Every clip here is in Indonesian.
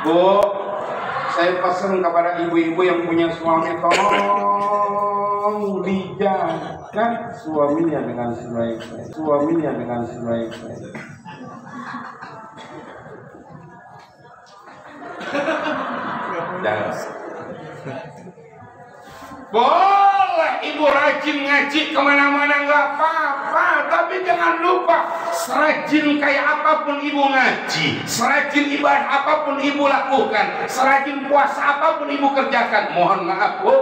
Bu, saya pesan kepada ibu-ibu yang punya suami, tolong dijaga suaminya dengan sebaik-baik. Jangan. Boleh ibu rajin ngaji kemana-mana nggak apa-apa, tapi jangan lupa serajin kayak apapun ibu ngaji, serajin ibadah apapun ibu lakukan, serajin puasa apapun ibu kerjakan, mohon maaf bu,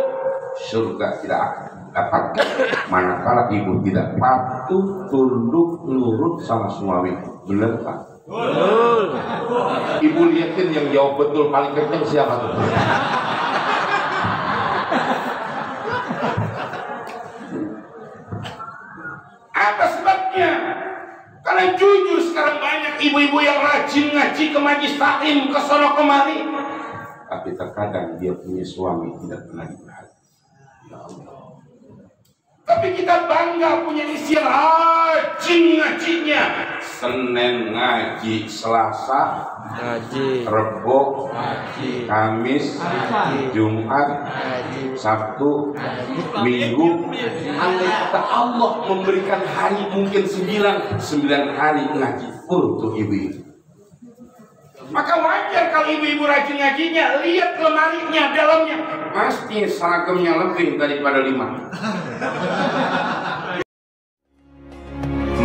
surga tidak akan dapatkan manakala ibu tidak patuh tunduk nurut sama suami. Benar pak? Ibu lihatin yang jawab betul paling kenceng siapa tuh? Apa sebabnya? Karena jujur sekarang banyak ibu-ibu yang rajin ngaji ke majlis taklim ke sono kemari, tapi terkadang dia punya suami tidak pernah diperhatikan. Ya Allah. Tapi kita bangga punya istri rajin ngajinya. Senin ngaji, Selasa ngaji, Rebo ngaji, Kamis ngaji, Jumat ngaji, Sabtu ngaji, Minggu. Andai kata Allah memberikan hari mungkin 9 hari ngaji untuk ibu-ibu, maka wajar kalau ibu-ibu rajin ngajinya. Lihat lemarinya, dalamnya pasti seragamnya lebih daripada 5.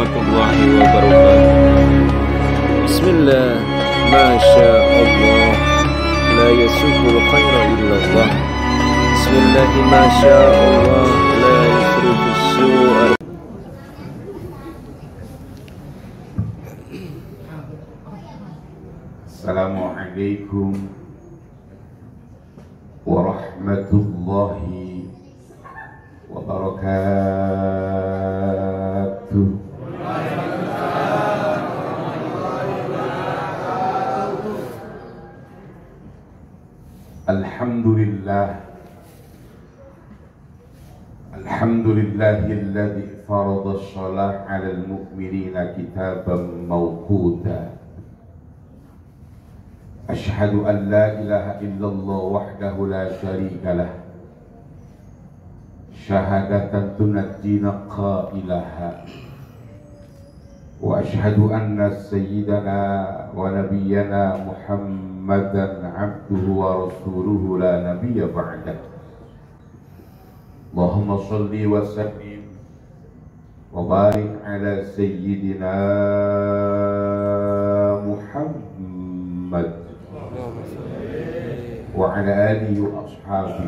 Warahmatullahi wabarakatuh. Bismillah, Masya Allah, la yasukul khaira illallah. Bismillah, Masya Allah, la yusrifu su'a. Assalamualaikum warahmatullahi wabarakatuh. Alhamdulillahilladzi farada shalah 'alal mu'minina kitaban mawquta. Ashhadu an la ilaha illallah wahdahu la syarika lah, syahadatan tunajjina qailaha, wa ashhadu anna sayyidana wa nabiyyana Muhammadan abduhu wa rasuluhu la nabiyya ba'dah. Allahumma shalli wa sallim wa barik ala sayyidina Muhammad wa ala alihi wa ashabihi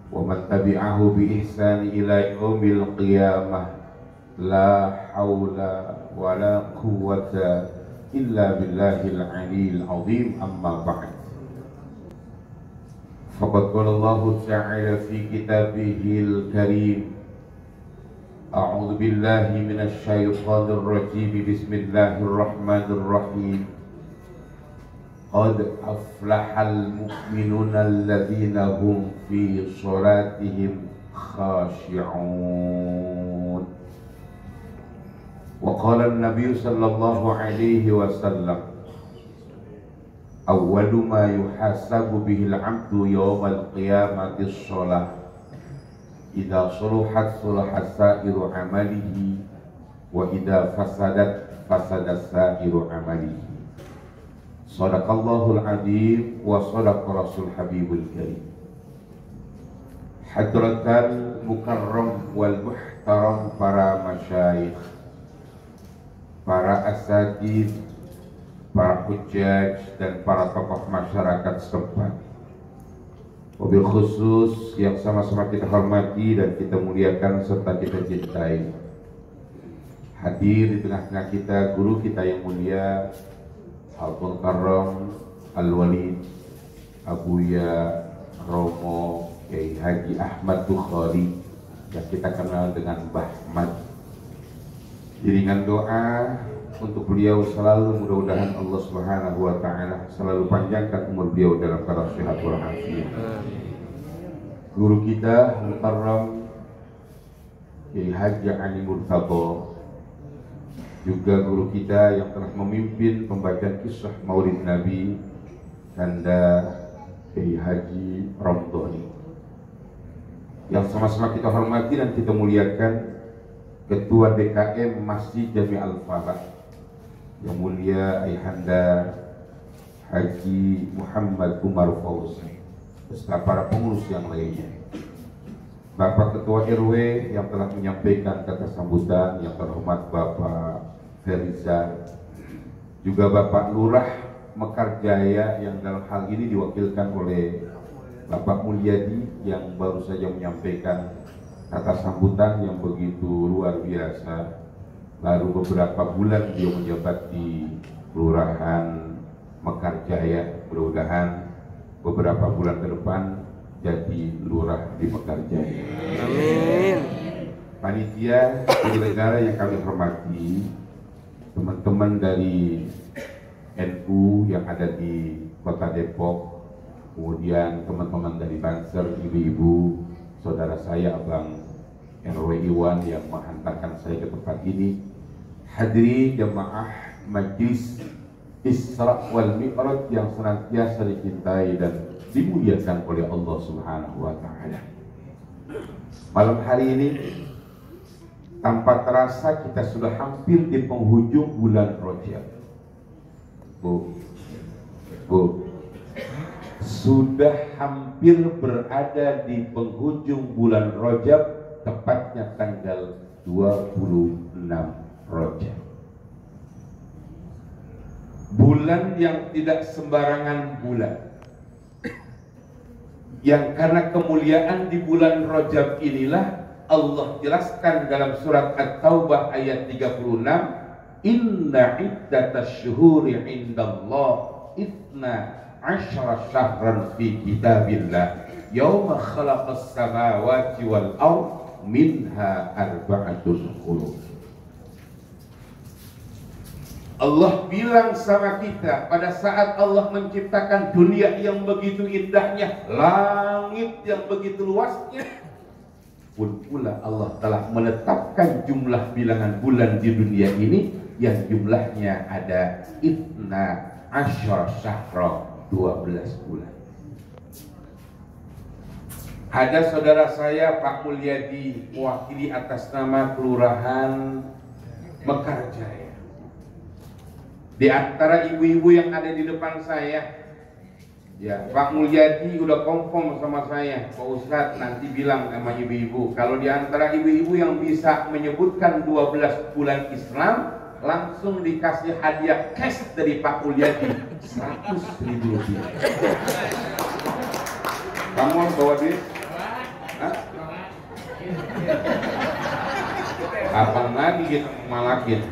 wa man tabi'ahu bi ihsani ila yaumil qiyamah. La hawla wa la quwwata illa billahil aliyyil azim. Amma ba'd. Faqad qala Allah ta'ala fi kitabihil karim, a'udzu billahi minasy syaithanir rajim, bismillahirrahmanirrahim. Qad aflahal mu'minuna alladzina hum fi shalatihim khashi'un. Wa qala an-nabiy sallallahu alaihi wasallam, awwalu ma yuhasabu bihil 'abdu yawmal qiyamati shalah. Idza saluhat salahat sa'iru 'amalihi wa idza fasadat fasadat sa'iru 'amalihi. Shadaqallahul 'azim wa shadaqa rasul habibul karim. Hadratal mukarram wal muhtaram, para masyayikh, para asatidz, para hujjaj, dan para tokoh masyarakat setempat. Wabil khusus yang sama-sama kita hormati dan kita muliakan serta kita cintai. Hadir di tengah-tengah kita guru kita yang mulia Al-Mukarram Al-Walid Abuya Romo Kiai Haji Ahmad Bukhari, yang kita kenal dengan Mbah Ahmad. Iringan doa untuk beliau selalu, mudah-mudahan Allah Subhanahu wa taala selalu panjangkan umur beliau dalam keadaan sehat walafiat. Guru kita Mukarram Kiai Haji Ali Murtado, juga guru kita yang telah memimpin pembacaan kisah Maulid Nabi Kanda Kiai Haji Romdoni yang sama-sama kita hormati dan kita muliakan, Ketua DKM Masjid Jami Al-Falah yang mulia Ayahanda Haji Muhammad Umar Fauzi, beserta para pengurus yang lainnya, Bapak Ketua RW yang telah menyampaikan kata sambutan, yang terhormat Bapak Feriza, juga Bapak Lurah Mekar Jaya yang dalam hal ini diwakilkan oleh Bapak Mulyadi yang baru saja menyampaikan kata sambutan yang begitu luar biasa. Lalu beberapa bulan dia menjabat di Kelurahan Mekar Jaya, mudah-mudahan beberapa bulan ke depan jadi lurah di Mekar Jaya. Amin. Panitia penyelenggara yang kami hormati, teman-teman dari NU yang ada di Kota Depok, kemudian teman-teman dari Banser, ibu-ibu, saudara saya Abang RW Iwan yang menghantarkan saya ke tempat ini, hadirin jamaah Majlis Isra wal Mi'raj yang senantiasa dicintai dan dimuliakan oleh Allah Subhanahu wa Ta'ala. Malam hari ini tanpa terasa kita sudah hampir di penghujung bulan Rajab. Bu, sudah hampir berada di penghujung bulan Rajab, tepatnya tanggal 26 Rajab. Bulan yang tidak sembarangan bulan, yang karena kemuliaan di bulan Rajab inilah Allah jelaskan dalam surat At-Taubah ayat 36, inna iddatasy syuhuri indallah ithna asyara syahran fi kitabillah yauma khalaqas samawati wal ard minha arba'atun hurum. Allah bilang sama kita pada saat Allah menciptakan dunia yang begitu indahnya, langit yang begitu luasnya, pun pula Allah telah menetapkan jumlah bilangan bulan di dunia ini yang jumlahnya ada itna asyara syahra, 12 bulan. Ada saudara saya Pak Mulyadi mewakili atas nama Kelurahan Mekar Jaya. Di antara ibu-ibu yang ada di depan saya, ya Pak Mulyadi udah konfirm sama saya, Pak Ustadz nanti bilang sama ibu-ibu, kalau di antara ibu-ibu yang bisa menyebutkan 12 bulan Islam, langsung dikasih hadiah cash dari Pak Mulyadi 100.000 rupiah. Kamu bawa duit? Hah? Kapan lagi kita malakin?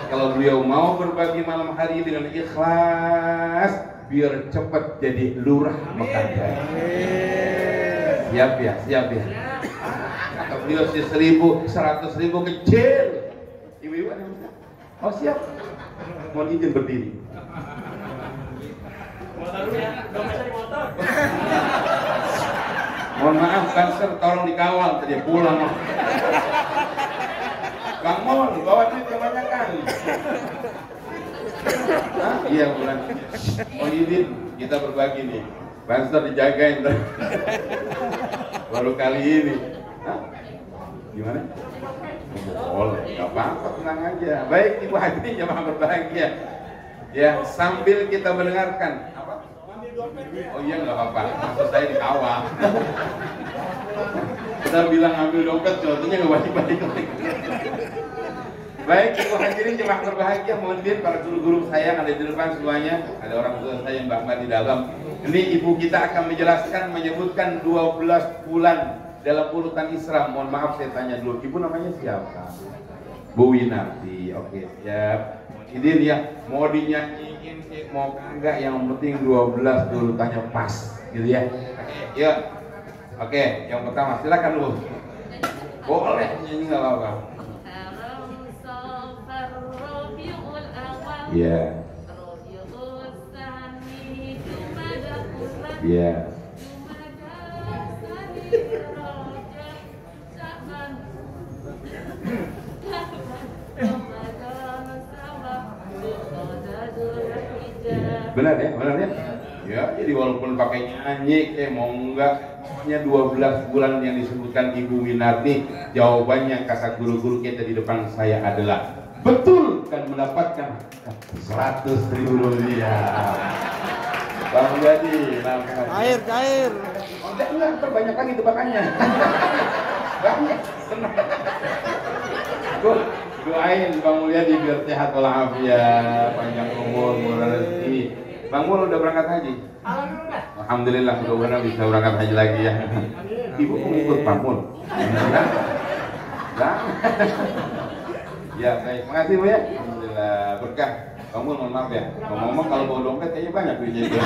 Kalau beliau mau berbagi malam hari dengan ikhlas, biar cepat jadi lurah Mekar Jaya. Siap ya, siap ya. Kata beliau 100.000 kecil. Ibu-ibu ada yang minta? Oh siap. Mohon izin berdiri. Mohon maaf, Banser, tolong dikawal tadi pulang. Bang Mon, bawa duit kebanyakan. Hah? Iya bulan. Oh izin, kita berbagi nih. Banser dijagain. Baru kali ini. Hah? Gimana? Boleh, gak apa-apa, tenang aja. Baik Ibu hadirin jamaah berbahagia. Ya, sambil kita mendengarkan. Apa? Oh iya nggak apa-apa. Maksud saya dikawal. Kita bilang ambil dompet, contohnya nggak balik-balik lagi. Baik Ibu hadirin jemaah berbahagia, mohon izin para guru-guru saya yang ada di depan semuanya, ada orang tua saya Mbak di dalam. Ini ibu kita akan menjelaskan, menyebutkan 12 bulan dalam urutan Islam. Mohon maaf saya tanya dulu, ibu namanya siapa? Bu Winarti. Oke, siap. Ini dia mau dinyanyiin, mau kagak, yang penting 12 urutannya pas, gitu ya. Yuk. Oke, yang pertama silakan dulu. Boleh nyanyi nggak apa-apa. Iya. Iya. Benar ya, benar ya. Ya, jadi walaupun pakai nyanyi, mau enggak, pokoknya 12 bulan yang disebutkan Ibu Winarti, jawabannya kata guru-guru kita di depan saya adalah betul dan mendapatkan 100.000 rupiah. Bang Jadi, Cair. Oh, enggak, terbanyak lagi tebakannya. Banyak, tenang. Doain Bang Mulyadi biar sehat walafiat, panjang umur, murah rezeki. Bang Mul udah berangkat haji? Alhamdulillah, mudah-mudahan bisa berangkat haji lagi ya. Ibu mau ikut Bang Mul? Ya, baik. Makasih Bu ya. Alhamdulillah berkah. Bang Mul, mohon maaf ya. Ngomong-ngomong kalau bawa dompet kayaknya banyak duitnya.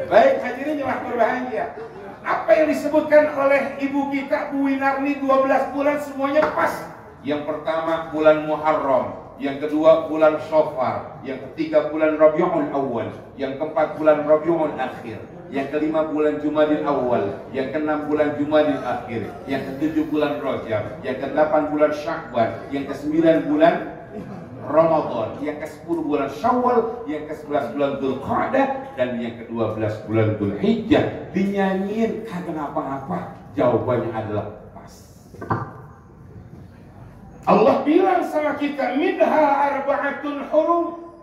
Baik, hadirin yang berbahagia. Apa yang disebutkan oleh ibu kita Bu Winarni 12 bulan semuanya pas. Yang pertama bulan Muharram, yang kedua bulan Shofar, yang ketiga bulan Rabiul Awal, yang keempat bulan Rabiul Akhir, yang kelima bulan Jumadil Awal, yang keenam bulan Jumadil Akhir, yang ketujuh bulan Rajab, yang kedelapan bulan Sya'ban, yang kesembilan bulan Ramadan, yang ke-10 bulan Syawal, yang ke-11 bulan Dzulqa'dah, dan yang ke-12 bulan Dzulhijjah. Dinyanyiin kagak apa-apa, jawabannya adalah pas. Allah bilang sama kita, minha arba'atun hurum.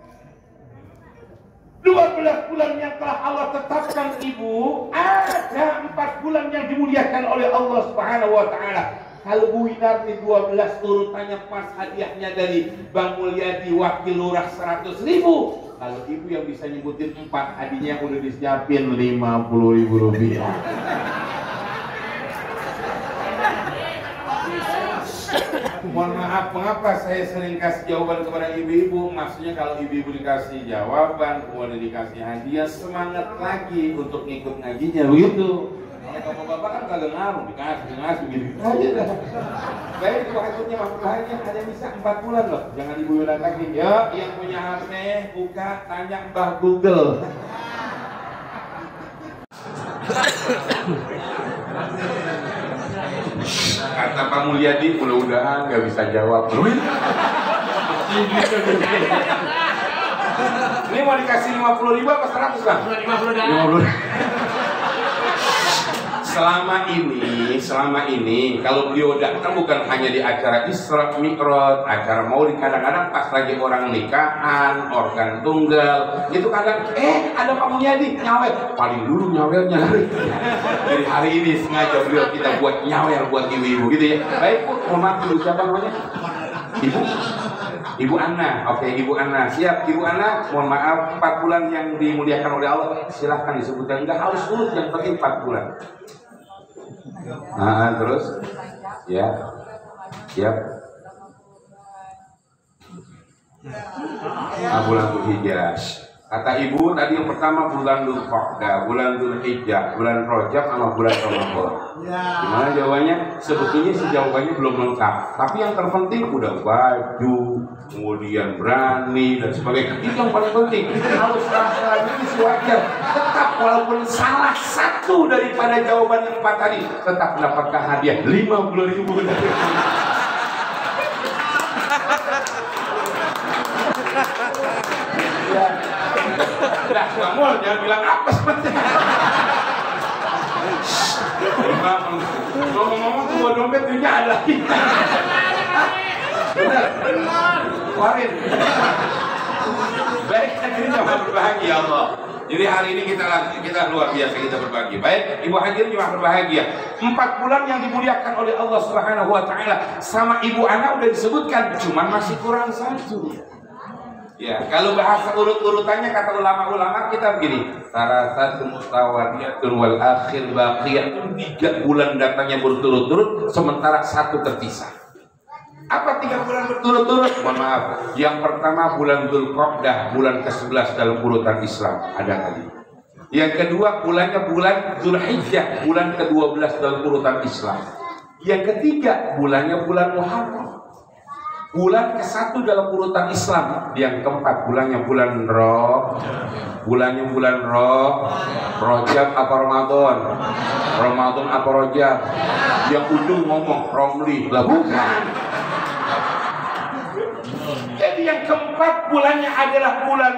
12 bulan yang telah Allah tetapkan ibu, ada 4 bulan yang dimuliakan oleh Allah Subhanahu wa taala. Kalau Bu Winarti 12 urutannya pas, hadiahnya dari Bang Mulyadi wakil lurah 100.000. Kalau ibu yang bisa nyebutin 4, hadiahnya udah disiapin 50.000 rupiah. Mohon maaf, mengapa saya sering kasih jawaban kepada ibu-ibu? Maksudnya kalau ibu-ibu dikasih jawaban, kemudian dikasih hadiah, semangat lagi untuk ngikut ngajinya, begitu. Kalau bapak kan kagak ngaruh, dikasih gitu aja dah. Baik, itu hasilnya makhluknya ada bisa 4 bulan loh. Jangan ibu bilang lagi, ya yang punya HP buka, tanya Mbah Google. Kata Pak Mulyadi, mudah-mudahan nggak bisa jawab. Ini mau dikasih 50.000 apa 100 kan? 50. Selama ini kalau beliau datang bukan hanya di acara Isra Mi'raj, acara Maulid, kadang-kadang pas lagi orang nikahan, organ tunggal, itu kadang ada Pak Mulyadi nyawel, paling dulu nyawelnya. Jadi hari ini sengaja beliau kita buat nyawel buat ibu-ibu gitu ya. Baik Bu, mohon maaf dulu, siapa namanya? Ibu Anna. Oke, Ibu Anna. Siap Ibu Anna, mohon maaf 4 bulan yang dimuliakan oleh Allah, silahkan disebutkan, enggak harus urut, yang penting 4 bulan. Terus ya, siap. Bulan Dzulhijjah. Kata ibu tadi yang pertama bulan Dzulqa'dah, bulan Dzulhijjah, bulan Rajab sama bulan Ramadan. Gimana jawabannya? Sebetulnya sih jawabannya belum lengkap, tapi yang terpenting udah baju, kemudian berani dan sebagainya. Itu yang paling penting. Kalau salah ini wajar. Tetap walaupun salah satu daripada jawaban yang 4 tadi, tetap mendapatkan hadiah 50.000 dari Nah, kamu jangan bilang apa sebenarnya. Ngomong-ngomong tuh dompet punya ada. Benar. Warin. Baik, hadirin jemaah berbahagia Allah. Jadi hari ini kita luar biasa kita berbagi. Baik, Ibu hadirin jemaah berbahagia. 4 bulan yang dimuliakan oleh Allah Subhanahu wa taala sama Ibu Ana udah disebutkan, cuman masih kurang 1. Ya, kalau bahasa urut-urutannya kata ulama-ulama kita begini, salasatun mutawadiyatun wal akhir baqiyatun, 3 bulan datangnya berturut-turut sementara 1 terpisah. Apa 3 bulan berturut-turut? Mohon maaf. Yang pertama bulan Dzulqa'dah, bulan ke-11 dalam urutan Islam, ada tadi. Yang kedua bulannya bulan Dzulhijjah, bulan ke-12 dalam urutan Islam. Yang ketiga bulannya bulan Muharram, bulan ke-1 dalam urutan Islam. Yang keempat bulannya bulan Rajab apa Ramadan? Ramadan apa Rajab? Yang ujung ngomong Romli lah bukan. Jadi yang keempat keempat bulannya adalah bulan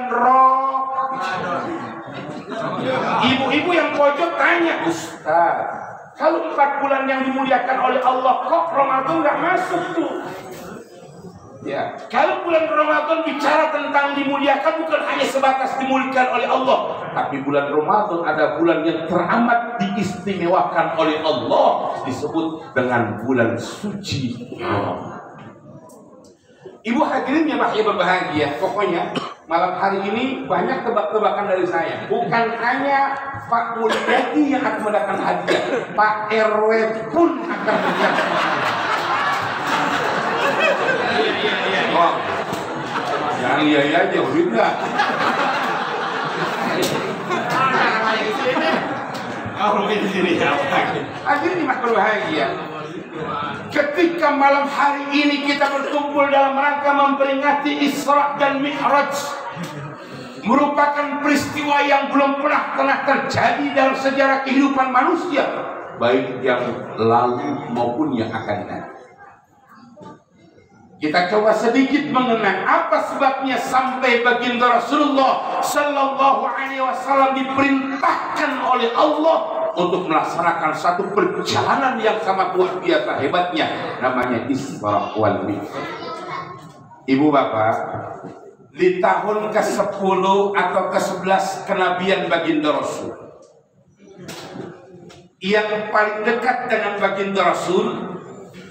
Ibu-ibu yang pojok tanya, Ustaz, kalau 4 bulan yang dimuliakan oleh Allah, kok Ramadan nggak masuk tuh? Ya, kalau bulan Ramadan bicara tentang dimuliakan bukan hanya sebatas dimuliakan oleh Allah, tapi bulan Ramadan ada bulan yang teramat diistimewakan oleh Allah, disebut dengan bulan suci Ramadan. Ibu hadirin yang berbahagia, pokoknya malam hari ini banyak tebak-tebakan dari saya. Bukan hanya Pak Mulyadi yang akan mendapatkan hadiah, Pak RW pun akan mendapatkan hadiah. Oh, jangan iya aja, udah. Akhirnya mas berbahagia. Ketika malam hari ini kita berkumpul dalam rangka memperingati Isra dan Mi'raj, merupakan peristiwa yang belum pernah terjadi dalam sejarah kehidupan manusia, baik yang lalu maupun yang akan datang. Kita coba sedikit mengenang apa sebabnya sampai baginda Rasulullah Sallallahu Alaihi Wasallam diperintahkan oleh Allah untuk melaksanakan satu perjalanan yang sangat luar biasa hebatnya, namanya Isra wal Mi'raj. Ibu bapak, di tahun ke-10 atau ke-11 kenabian baginda Rasul, yang paling dekat dengan baginda Rasul,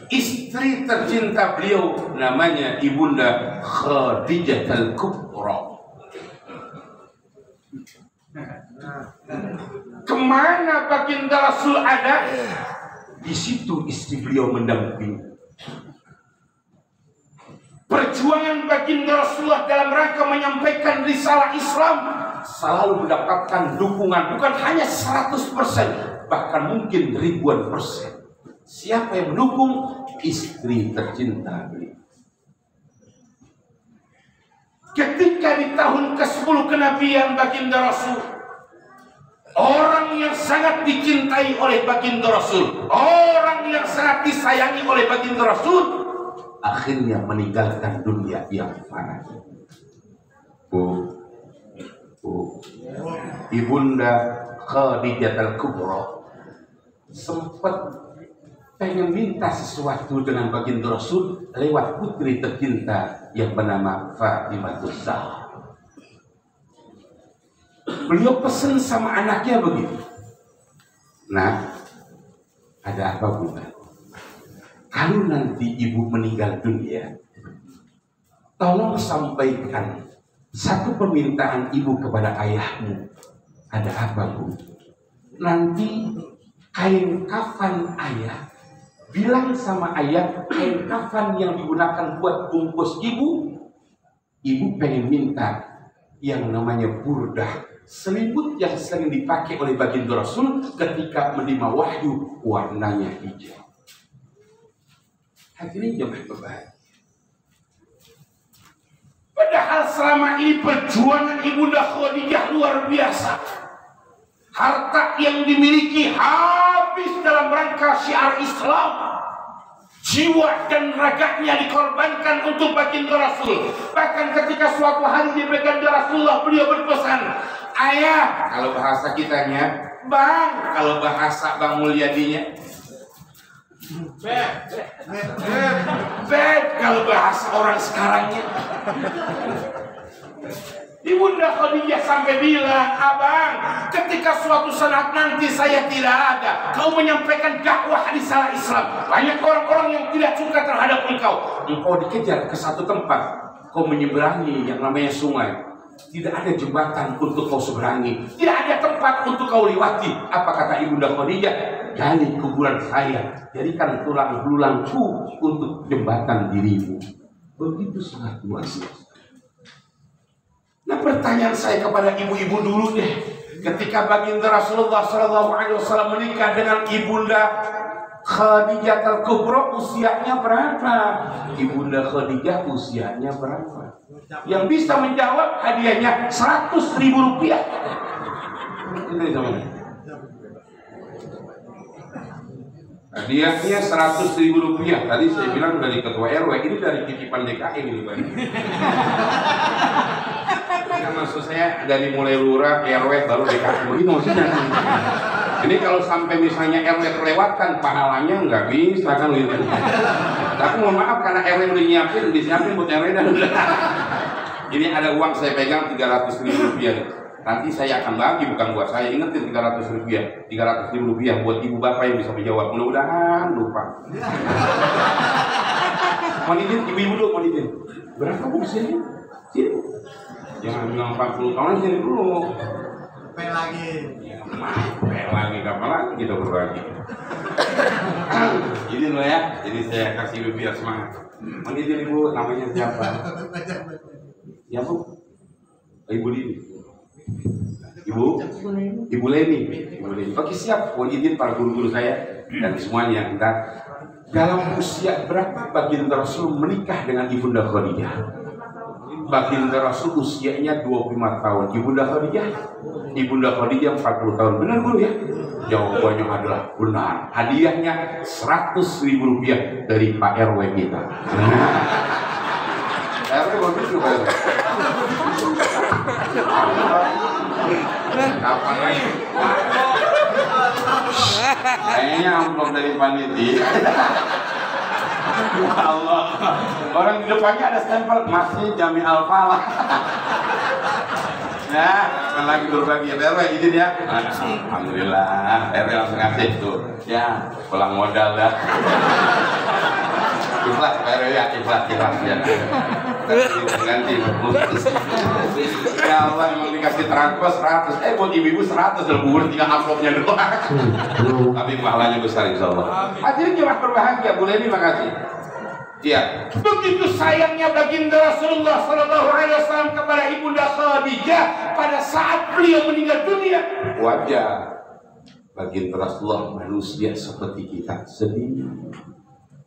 istri tercinta beliau namanya Ibunda Khadijah Al-Kubra. Kemana baginda Rasul ada, di situ istri beliau mendampingi. Perjuangan baginda Rasulullah dalam rangka menyampaikan risalah Islam selalu mendapatkan dukungan, bukan hanya 100%, bahkan mungkin ribuan persen. Siapa yang mendukung? Istri tercinta beliau. Ketika di tahun ke-10 kenabian baginda Rasul, orang yang sangat dicintai oleh baginda Rasul, orang yang sangat disayangi oleh baginda Rasul, akhirnya meninggalkan dunia yang fana. Ibunda Khadijah Al-Kubra sempat pengen minta sesuatu dengan baginda Rasul lewat putri tercinta yang bernama Fatimah Zahra. Beliau pesan sama anaknya begitu, nah, ada apa bunda? Kalau nanti ibu meninggal dunia, tolong sampaikan satu permintaan ibu kepada ayahmu. Ada apa bu? Nanti kain kafan ayah, bilang sama ayah kain kafan yang digunakan buat bungkus ibu pengen minta yang namanya burdah, selimut yang sering dipakai oleh baginda Rasul ketika menerima wahyu, warnanya hijau. Hadirin yang berbahagia. Padahal selama ini perjuangan Ibunda Khadijah luar biasa. Harta yang dimiliki habis dalam rangka syiar Islam. Jiwa dan raganya dikorbankan untuk baginda Rasul. Bahkan ketika suatu hari di baginda Rasulullah, beliau berpesan, ayah, kalau bahasa kitanya, bang, kalau bahasa Bang Mulyadinya, bed, kalau bahasa orang sekarangnya. Ibunda Khadijah sampai bilang, abang, ketika suatu saat nanti saya tidak ada, kau menyampaikan dakwah risalah Islam, banyak orang-orang yang tidak suka terhadap engkau dikejar ke satu tempat, kau menyeberangi yang namanya sungai, tidak ada jembatan untuk kau seberangi, tidak ada tempat untuk kau lewati. Apa kata Ibunda Khadijah? Gali kuburan saya, jadikan tulang belulangku untuk jembatan dirimu. Begitu sangat luar biasa. Nah, pertanyaan saya kepada ibu-ibu dulu deh, ketika baginda Rasulullah SAW menikah dengan Ibunda Khadijah Al-Kubra, usianya berapa? Ibunda Khadijah usianya berapa? Yang bisa menjawab hadiahnya 100.000 rupiah. Hadiahnya 100.000 rupiah. Tadi saya bilang dari ketua RW, ini dari titipan DKI ini Pak. Nah, maksud saya dari mulai lurah, RW baru DKI. Ini maksudnya. Ini kalau sampai misalnya RW terlewatkan, pahalanya nggak bisa kan gitu. Tapi mohon maaf karena RW udah disiapin buat RW dan udah. Ini ada uang saya pegang 300.000 rupiah. Nanti saya akan bagi, bukan buat saya, ingetin 300.000 rupiah buat ibu bapak yang bisa menjawab. Mudah-mudahan lupa. Monidin, ibu-ibu dulu monidin. Berapa bu di sini? Sini. Jangan bilang 40 tahun sini dulu. Pel lagi. Pel lagi, kapan lagi kita berbagi. Ini loh ya, jadi saya kasih biar semangat. Monidin ibu, namanya siapa? Ya bu, ibu Dini. Ibu Leni. Oke siap, mohon izin para guru-guru saya dan semuanya. Dalam usia berapa baginda Rasul menikah dengan Ibunda Khadijah? Baginda Rasul usianya 25 tahun. Ibunda Khadijah 40 tahun. Benar guru ya? Jawabannya adalah benar. Hadiahnya 100.000 rupiah dari Pak RW kita. RW bagus juga ya. Kapan lagi? Kayaknya amplop dari panitia. Allah. Orang di depannya ada stempel masih Jami Al-Falah. Ya, lagi berbagi RW izin ya. Alhamdulillah, RW langsung ngasih tuh. Ya, pulang modal dah. Ikhlas RW ya, ikhlas ya. Ganti ya Allah, emang dikasih transfer 100 buat ibu-ibu 100 dan bubur tinggal amplopnya doang. Tapi pahalanya besar insyaallah. Hadirin jemaah berbahagia, Bu Leni makasih. Iya. Begitu sayangnya baginda Rasulullah sallallahu alaihi wasallam kepada Ibunda Khadijah pada saat beliau meninggal dunia. Wajar baginda Rasulullah manusia seperti kita, sedih.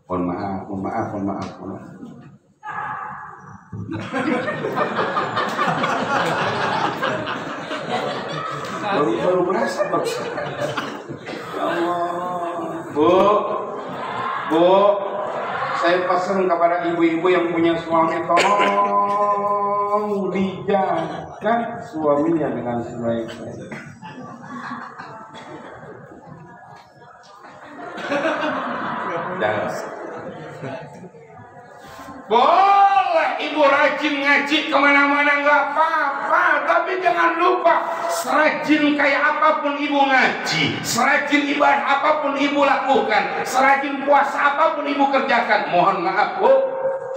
Mohon maaf. baru berasa bangsa. Ya Allah. Bu, saya pesan kepada ibu-ibu yang punya suami, tolong dijaga suaminya dengan sebaik-baiknya. Boleh ibu rajin ngaji kemana-mana nggak apa-apa, tapi jangan lupa serajin kayak apapun ibu ngaji, serajin ibadah apapun ibu lakukan, serajin puasa apapun ibu kerjakan, mohon maaf bu,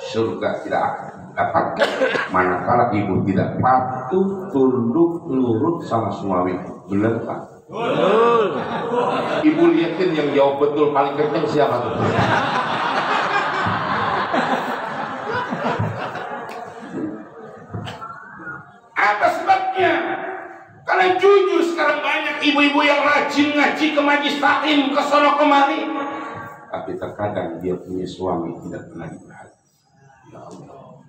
surga tidak akan dapatkan manakala ibu tidak patuh, tunduk, nurut sama suami. Benar pak? Ibu lihatin yang jawab betul paling kenceng siapa tuh? Apa sebabnya? Karena jujur sekarang banyak ibu-ibu yang rajin ngaji ke majlis taklim, ke sono kemari, tapi terkadang dia punya suami tidak pernah diperhatikan. Ya Allah.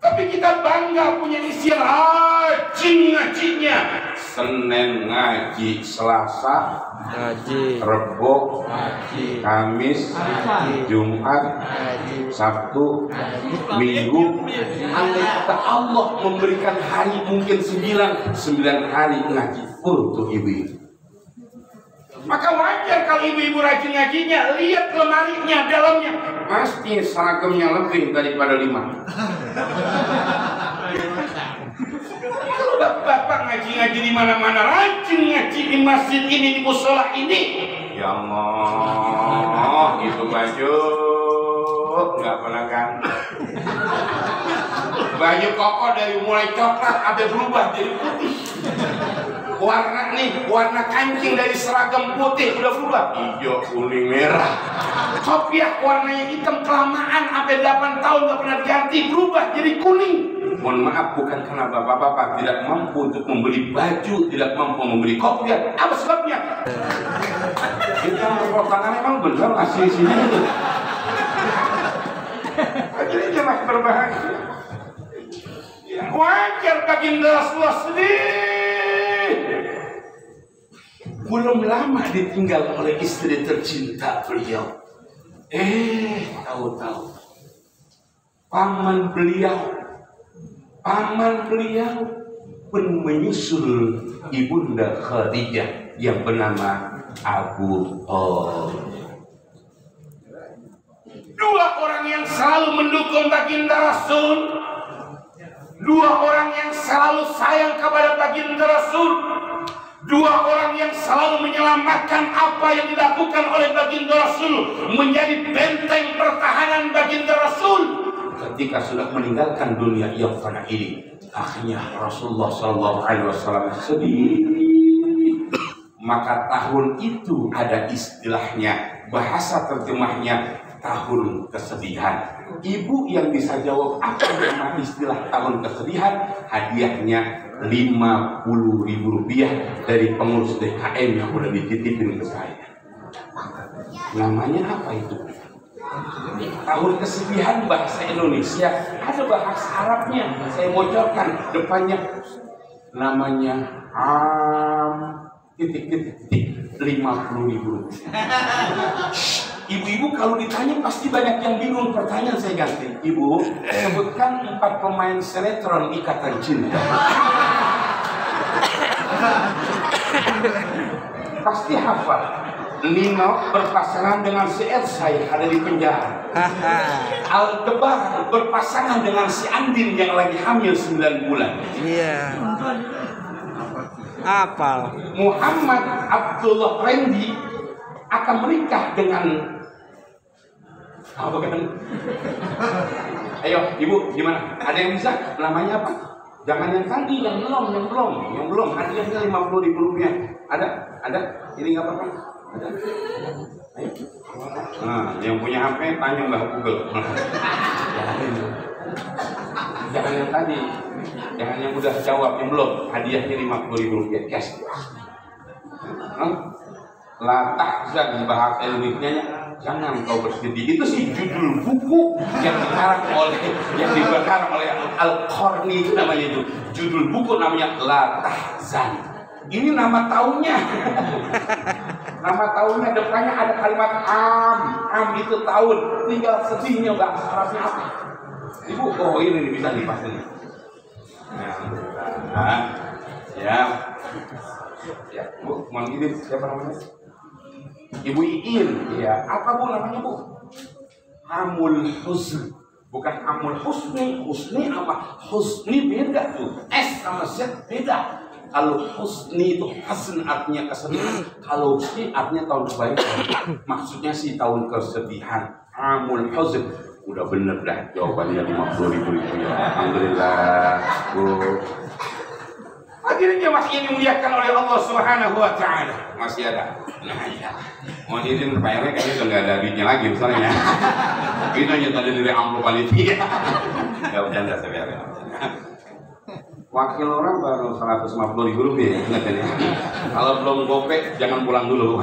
Tapi kita bangga punya istri yang rajin ngajinya. Senin ngaji, Selasa ngaji, Rebo ngaji, Kamis ngaji, Jumat ngaji, Sabtu ngaji, Minggu. Andai kata Allah memberikan hari mungkin 9 hari ngaji untuk ibu-ibu, maka wajar kalau ibu-ibu rajin ngajinya. Lihat lemarinya, dalamnya pasti seragamnya lebih daripada 5. Kalau bapak ngaji-ngaji di mana-mana, rajin ngaji di masjid ini, di musola ini, ya Allah, itu baju nggak pernah ganti. Baju koko dari mulai coklat ada berubah jadi putih. Warna nih, warna kancing dari seragam putih udah berubah hijau, kuning, merah. Kopiah warnanya hitam kelamaan sampai 8 tahun nggak pernah diganti, berubah jadi kuning. Mohon maaf, bukan karena bapak-bapak tidak mampu untuk membeli baju, tidak mampu membeli kopiah. Apa sebabnya? Kita tangan memang benar asli sini itu. Jadi dia masih berbahagia. Wajar baginda Rasulullah sedih. belum lama ditinggal oleh istri tercinta beliau. Tahu-tahu paman beliau pun menyusul ibunda Khadijah yang bernama Abu Thalib. Dua orang yang selalu mendukung baginda Rasul, dua orang yang selalu sayang kepada baginda Rasul, dua orang yang selalu menyelamatkan apa yang dilakukan oleh baginda Rasul, menjadi benteng pertahanan baginda Rasul. Ketika sudah meninggalkan dunia yang fana ini, akhirnya Rasulullah SAW sedih. Maka tahun itu ada istilahnya, bahasa terjemahnya tahun kesedihan. Ibu yang bisa jawab apa nama istilah tahun kesedihan, hadiahnya Rp50.000 dari pengurus DKM yang udah dititipin ke saya. Namanya apa itu? Tahun kesedihan bahasa Indonesia, ada bahasa Arabnya. Saya bocorkan depannya, namanya Rp50.000. Ibu-ibu kalau ditanya pasti banyak yang bingung. Pertanyaan saya ganti. Ibu, sebutkan 4 pemain sinetron Ikatan Cinta. Pasti hafal. Nino berpasangan dengan si Elsa yang ada di penjara. Aldebaran berpasangan dengan si Andin yang lagi hamil 9 bulan. Iya. Apal. Muhammad Abdullah Randy akan menikah dengan apa kan? Ayo, ibu, gimana? Ada yang bisa? Namanya apa? Jangan yang tadi, yang belum. Hadiahnya Rp50.000. Ada? Ini nggak apa-apa? Ada? Ayo. Nah, yang punya HP tanya Mbak Google. Jangan yang tadi, jangan yang udah jawab, yang belum. Hadiahnya Rp50.000 cash. La tahzan, bahasa Indonesia jangan kau bersedih. Itu sih judul buku yang dikarang oleh Al-Qarni, itu namanya itu. Judul buku namanya La Tahzan. Ini nama tahunnya. Nama tahunnya depannya ada kalimat am itu tahun. Tinggal sedihnya bahasa Arabnya apa? Ibu, ini bisa dipastikan. Ya, Bu, mohon izin, siapa namanya? Ibu Iin, ya. Apa Bu namanya Bu? Amul Husn, bukan Amul Husni. Husni apa? Husni beda tuh. S sama Z beda. Kalau Husni itu hasan artinya kesedihan. Kalau Husni artinya tahun kebaikan. Maksudnya sih tahun kesedihan. Amul Husn. Udah bener dah jawabannya Rp50.000 ya. Alhamdulillah Bu. Hadirin jemaah ini dimuliakan oleh Allah Subhanahu wa Ta'ala. Masih ada. Nah ya. Mohon izin Pak RW kayaknya udah nggak ada duitnya lagi misalnya. Itu hanya tadi dari amplop panitia. Nggak bercanda saya RW. Wakil orang baru Rp150.000 ya. Kalau belum gopek jangan pulang dulu.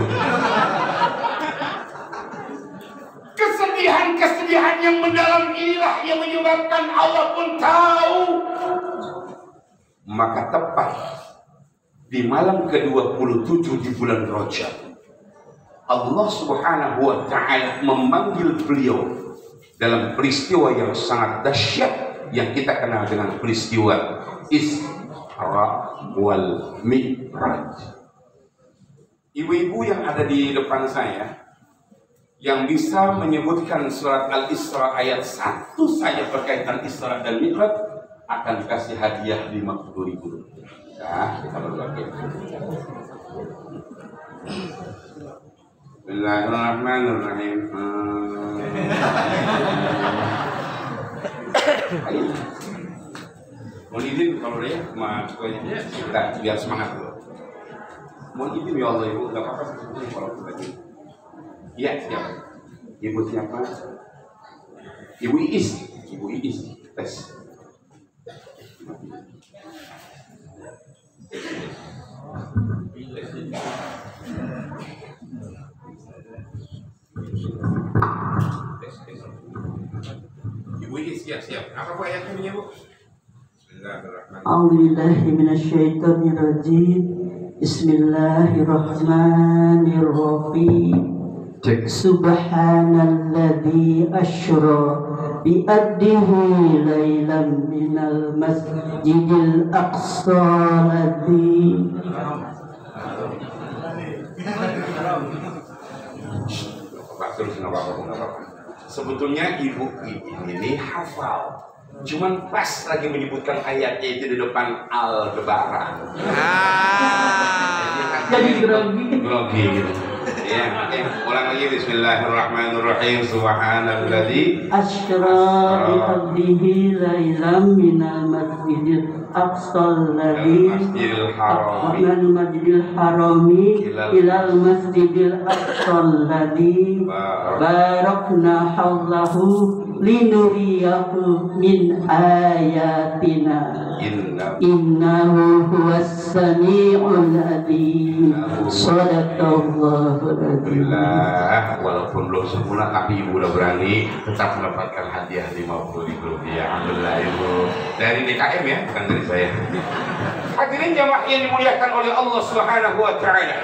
Kesedihan yang mendalam inilah yang menyebabkan Allah pun tahu. Maka tepat di malam ke-27 di bulan Rajab, Allah Subhanahu wa Ta'ala memanggil beliau dalam peristiwa yang sangat dahsyat yang kita kenal dengan peristiwa Isra wal Mi'raj. Ibu-ibu yang ada di depan saya yang bisa menyebutkan surat Al-Isra ayat 1 saja berkaitan Isra dan Mi'raj akan dikasih hadiah Rp50.000. Nah, kita berbagi. Bismillahirrahmanirrahim. Ayo. Mohon izin kalau dia kita biar semangat dulu. Mohon izin ya Allah Ibu, enggak apa-apa sebetulnya kalau kita ini. Iya, siap. Ibu siapa? Ibu Iis. Tes. Ibu Iis siap. Apa Bu ayatnya Bu? Bismillahirrahmanirrahim. A'udzubillahi minasyaitonirrajim. Bismillahirrahmanirrahim. Subhanalladzi asyra bi'addihi laylan minal masjidil aqsa ladzi Sebetulnya ibu ini hafal, cuman pas lagi menyebutkan ayatnya itu di depan Al-Debaran. jadi grogi gitu. Ya, ulang lagi. Bismillahirrahmanirrahim. Subhanalladzi asyra bi'addihi laylan minal masjidil aqsa ladzi minal masjidil harami ilal masjidil aqsa ladzi barakna hawlahu linuriyahu min ayatina innahu huwas sami'ul alim. Shadaqallahu alhamdulillah, walaupun belum sempurna tapi ibu udah berani tetap mendapatkan hadiah 50.000 rupiah. Alhamdulillah ibu dari DKM ya, bukan dari saya. Hadirin jamaah yang dimuliakan oleh Allah Subhanahu wa taala,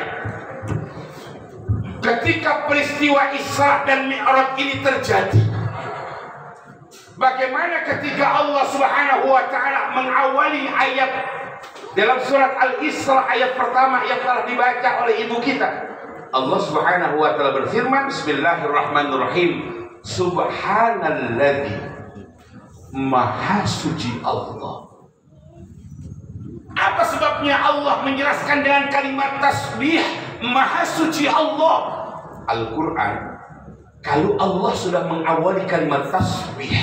ketika peristiwa Isra dan Mi'raj ini terjadi, bagaimana ketika Allah Subhanahu wa taala mengawali ayat dalam surat Al-Isra ayat pertama yang telah dibaca oleh ibu kita. Allah Subhanahu wa taala berfirman, Bismillahirrahmanirrahim. Subhanalladzi, Maha suci Allah. Apa sebabnya Allah menjelaskan dengan kalimat tasbih, Maha suci Allah? Al-Quran, kalau Allah sudah mengawali kalimat tasbih,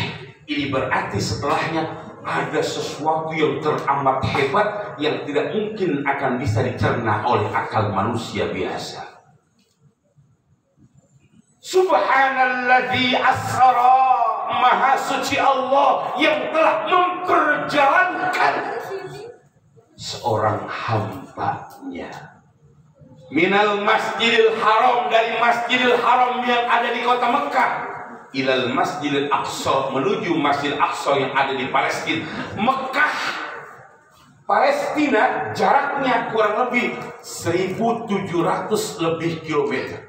ini berarti setelahnya ada sesuatu yang teramat hebat yang tidak mungkin akan bisa dicerna oleh akal manusia biasa. Subhanalladzi asra, Maha suci Allah yang telah memperjalankan seorang hambanya minal masjidil haram, dari masjidil haram yang ada di kota Mekah, ilal masjidil aqsa, menuju masjidil aqsa yang ada di Palestina. Mekah Palestina jaraknya kurang lebih 1.700 lebih kilometer.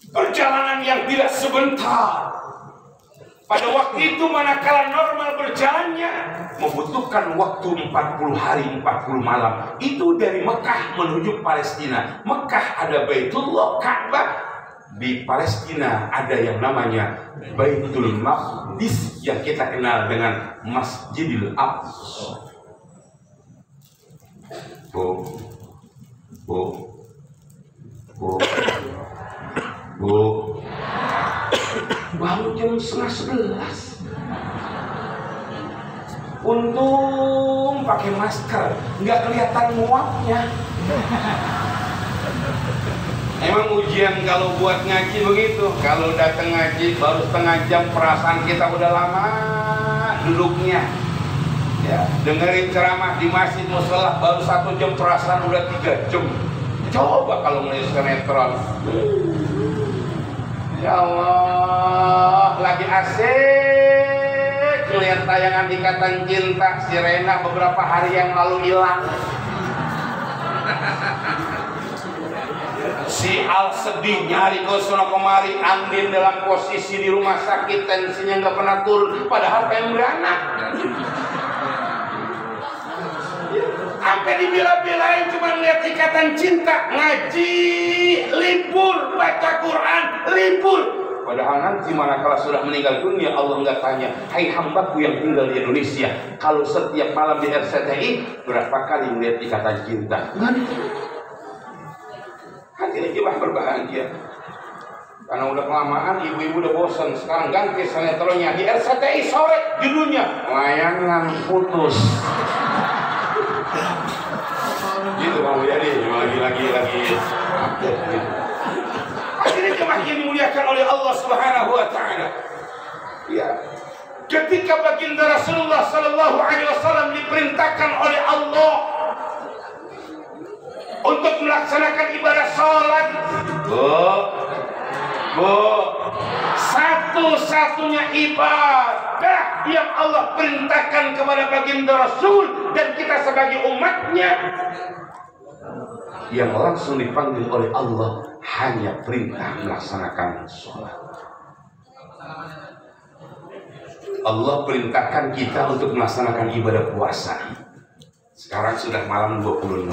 Perjalanan yang tidak sebentar. Pada waktu itu manakala normal berjalannya membutuhkan waktu 40 hari 40 malam. Itu dari Mekah menuju Palestina. Mekah ada Baitullah, Ka'bah. Di Palestina ada yang namanya Baitul Maqdis yang kita kenal dengan Masjidil Aqsa. Bu, baru jam 10:30. Untung pakai masker, nggak kelihatan muapnya. Emang ujian kalau buat ngaji begitu. Kalau datang ngaji baru setengah jam, perasaan kita udah lama duduknya. Ya, dengerin ceramah di masjid mushola baru 1 jam, perasaan udah 3 jam. Coba kalau ngelihat sinetron. Ya Allah, lagi asik lihat tayangan Ikatan Cinta, si Rena beberapa hari yang lalu hilang. Si Al sedih nyari ke sono kemari, Andin dalam posisi di rumah sakit, tensinya nggak pernah turun, padahal pengen beranak. Sampai dibela-belain cuma lihat Ikatan Cinta, ngaji libur, baca Quran libur. Padahal nanti manakala sudah meninggal dunia, Allah nggak tanya, hai hambaku yang tinggal di Indonesia, kalau setiap malam di RCTI berapa kali melihat Ikatan Cinta? Hati jiwa berbahagia. Karena udah kelamaan, ibu-ibu udah bosan. Sekarang ganti sinetronnya di RCTI sore, judulnya Layangan Putus. Gitu Bang Yadi, lagi update gitu. Akhirnya jemaah yang dimuliakan oleh Allah Subhanahu wa taala. Ya. Ketika baginda Rasulullah sallallahu alaihi wasallam diperintahkan oleh Allah untuk melaksanakan ibadah salat, satu-satunya ibadah yang Allah perintahkan kepada baginda Rasul dan kita sebagai umatnya yang langsung dipanggil oleh Allah hanya perintah melaksanakan sholat. Allah perintahkan kita untuk melaksanakan ibadah puasa. Sekarang sudah malam 26,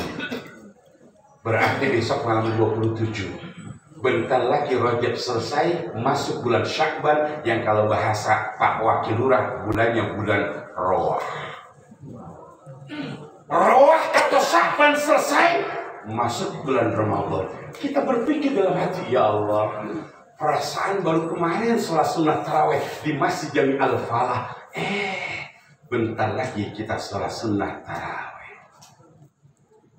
berarti besok malam 27. Bentar lagi Rajab selesai, masuk bulan Syakban yang kalau bahasa Pak Wakil Lurah bulannya bulan Roah. Roah atau Syakban selesai, masuk bulan Ramadan. Kita berpikir dalam hati, ya Allah, perasaan baru kemarin sholat sunnah tarawih di Masjid Jami Al-Falah. Bentar lagi kita sholat sunnah tarawih.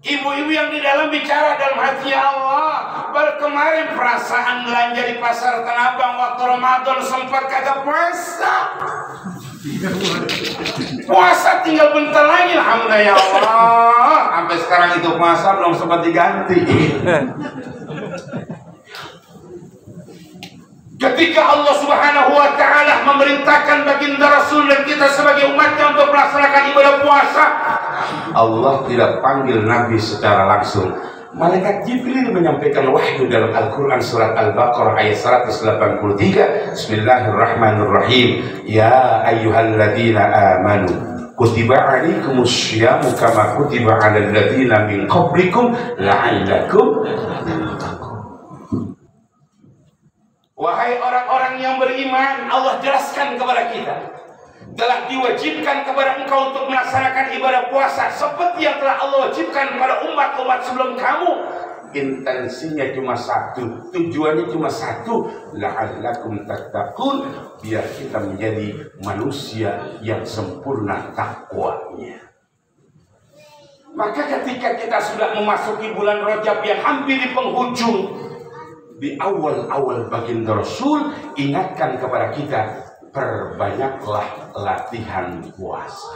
Ibu-ibu yang di dalam bicara dalam hati, ya Allah, baru kemarin perasaan belanja di pasar Tanah Abang waktu Ramadan sempat kagak puasa. Puasa tinggal bentar lagi, alhamdulillah ya Allah. Sampai sekarang itu puasa belum sempat diganti. Ketika Allah Subhanahu wa Ta'ala memerintahkan baginda Rasul dan kita sebagai umatnya untuk melaksanakan ibadah puasa, Allah tidak panggil Nabi secara langsung. Malaikat Jibril menyampaikan wahyu dalam Al-Quran surat Al-Baqarah ayat 183. Bismillahirrahmanirrahim. Ya ayyuhalladzina amanu kutiba alaikumus syiyamu kama kutiba alal ladzina min qablikum la'allakum tattaqun. Wahai orang-orang yang beriman, Allah jelaskan kepada kita, telah diwajibkan kepada engkau untuk melaksanakan ibadah puasa seperti yang telah Allah wajibkan kepada umat-umat sebelum kamu. Intensinya cuma satu, tujuannya cuma satu, la'allakum tattaqun, biar kita menjadi manusia yang sempurna takwanya. Maka ketika kita sudah memasuki bulan Rajab yang hampir di penghujung, di awal-awal baginda Rasul ingatkan kepada kita, perbanyaklah latihan puasa.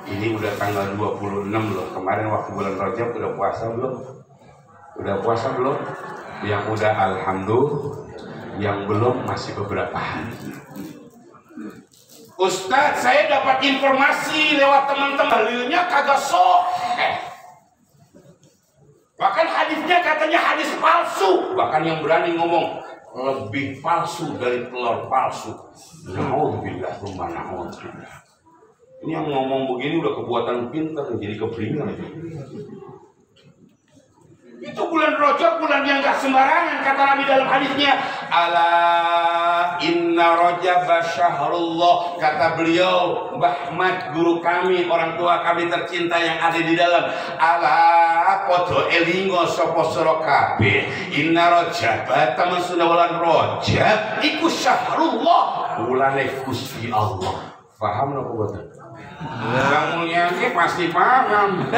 Ini udah tanggal 26 loh. Kemarin waktu bulan Rajab udah puasa belum? Udah puasa belum? Yang udah alhamdulillah, yang belum masih beberapa hari. Ustadz, saya dapat informasi lewat teman-teman, dalilnya kagak sahih. Bahkan hadisnya katanya hadis palsu. Bahkan yang berani ngomong lebih palsu dari telur palsu. Na'udzubillah tsumma na'udzubillah. Ini yang ngomong begini udah kebuatan pintar, jadi kebringan. Itu bulan Rajab, bulan yang gak sembarangan, kata Nabi dalam hadisnya. Ala inna Rajab syahrullah, kata beliau, Mbah Ahmad, guru kami, orang tua kami tercinta yang ada di dalam. Ala podo elingo sopo sira kabeh, inna Rajab teman sudah bulan Rajab iku syahrullah, bulane Gusti Allah. Paham napa boten? Yang mulia ini pasti paham.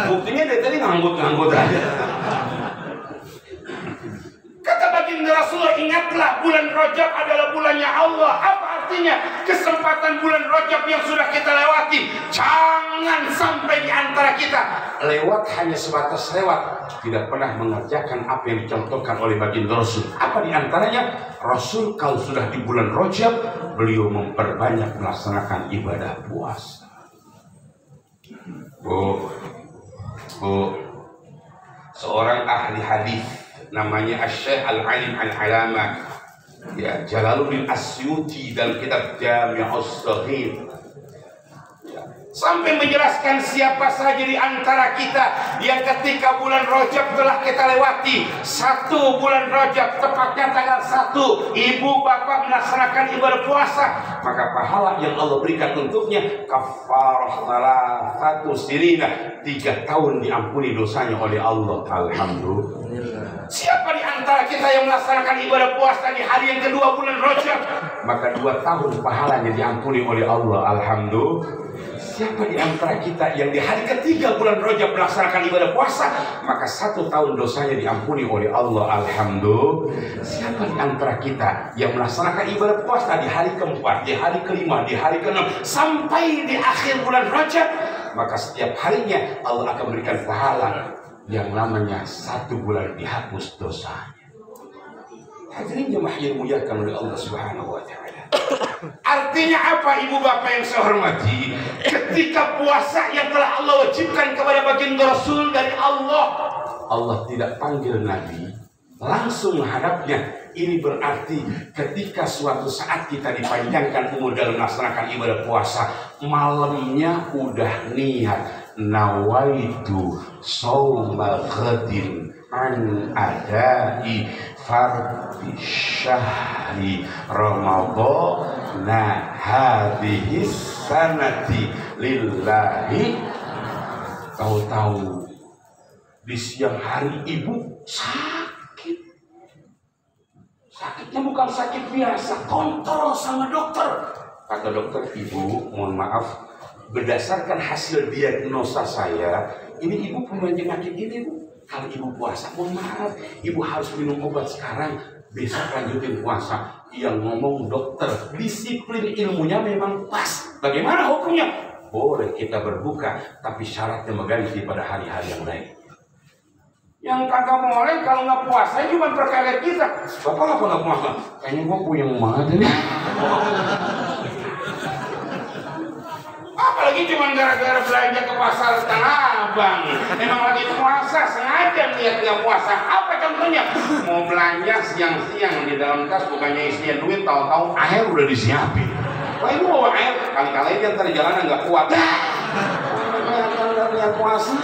Buktinya dari tadi nganggut-nganggut aja. Kata baginda Rasulullah, ingatlah bulan Rajab adalah bulannya Allah. Apa artinya? Kesempatan bulan Rajab yang sudah kita lewati, jangan sampai di antara kita lewat hanya sebatas lewat, tidak pernah mengerjakan apa yang dicontohkan oleh baginda Rasul. Apa di antaranya? Rasul kalau sudah di bulan Rajab, beliau memperbanyak melaksanakan ibadah puasa. Seorang ahli hadis namanya Asy-Syaikh Al-Alim Al-Alama, ya, Jalaluddin Asyuti dalam kitab Jami'us Shaghir, ya, sampai menjelaskan siapa saja di antara kita yang ketika bulan Rajab telah kita lewati, 1 bulan Rajab tepatnya tanggal 1, ibu bapak melaksanakan ibadah puasa, maka pahala yang Allah berikan untuknya kafarah satu sirina, 3 tahun diampuni dosanya oleh Allah. Alhamdulillah. Siapa di antara kita yang melaksanakan ibadah puasa di hari yang kedua bulan Rajab, maka 2 tahun pahalanya diampuni oleh Allah. Alhamdulillah. Siapa di antara kita yang di hari ketiga bulan Rajab melaksanakan ibadah puasa, maka 1 tahun dosanya diampuni oleh Allah. Alhamdulillah. Siapa di antara kita yang melaksanakan ibadah puasa di hari keempat, di hari kelima, di hari keenam, sampai di akhir bulan Rajab, maka setiap harinya Allah akan berikan pahala yang namanya 1 bulan dihapus dosanya. Hadirin jemaah yang dimuliakan oleh Allah Subhanahu wa Ta'ala. Artinya apa ibu bapak yang saya hormati? Ketika puasa yang telah Allah wajibkan kepada baginda Rasul dari Allah, Allah tidak panggil Nabi langsung menghadapnya. Ini berarti ketika suatu saat kita dipanjangkan umur dalam melaksanakan ibadah puasa, malamnya udah niat nawaitu shaumal ghadin an adai fardhi syahri ramadhana hadhihi sanati lillahi. Tahu-tahu di siang hari ibu sakitnya bukan sakit biasa, kontrol sama dokter. Kata dokter, ibu mohon maaf, berdasarkan hasil diagnosa saya, ini ibu punya penyakit ini bu. Kalau ibu puasa, mohon maaf, ibu harus minum obat sekarang, besok lanjutin puasa. Yang ngomong dokter, disiplin ilmunya memang pas. Bagaimana hukumnya? Boleh kita berbuka, tapi syaratnya mengganti pada hari-hari yang lain. Yang kagak boleh kalau nggak puasa cuma perkara kita. Bapak apa nggak puasa? Kayaknya gua puyeng banget ini. Apalagi cuma gara-gara belanja ke pasar Tanah Abang. Emang lagi puasa sengaja niat nggak puasa. Apa contohnya? Mau belanja siang-siang di dalam tas bukannya isinya duit, tahu-tahu air udah disiapin. Wah itu bawa air kali-kali dia ntar di jalanan nggak kuat. Niat puasa.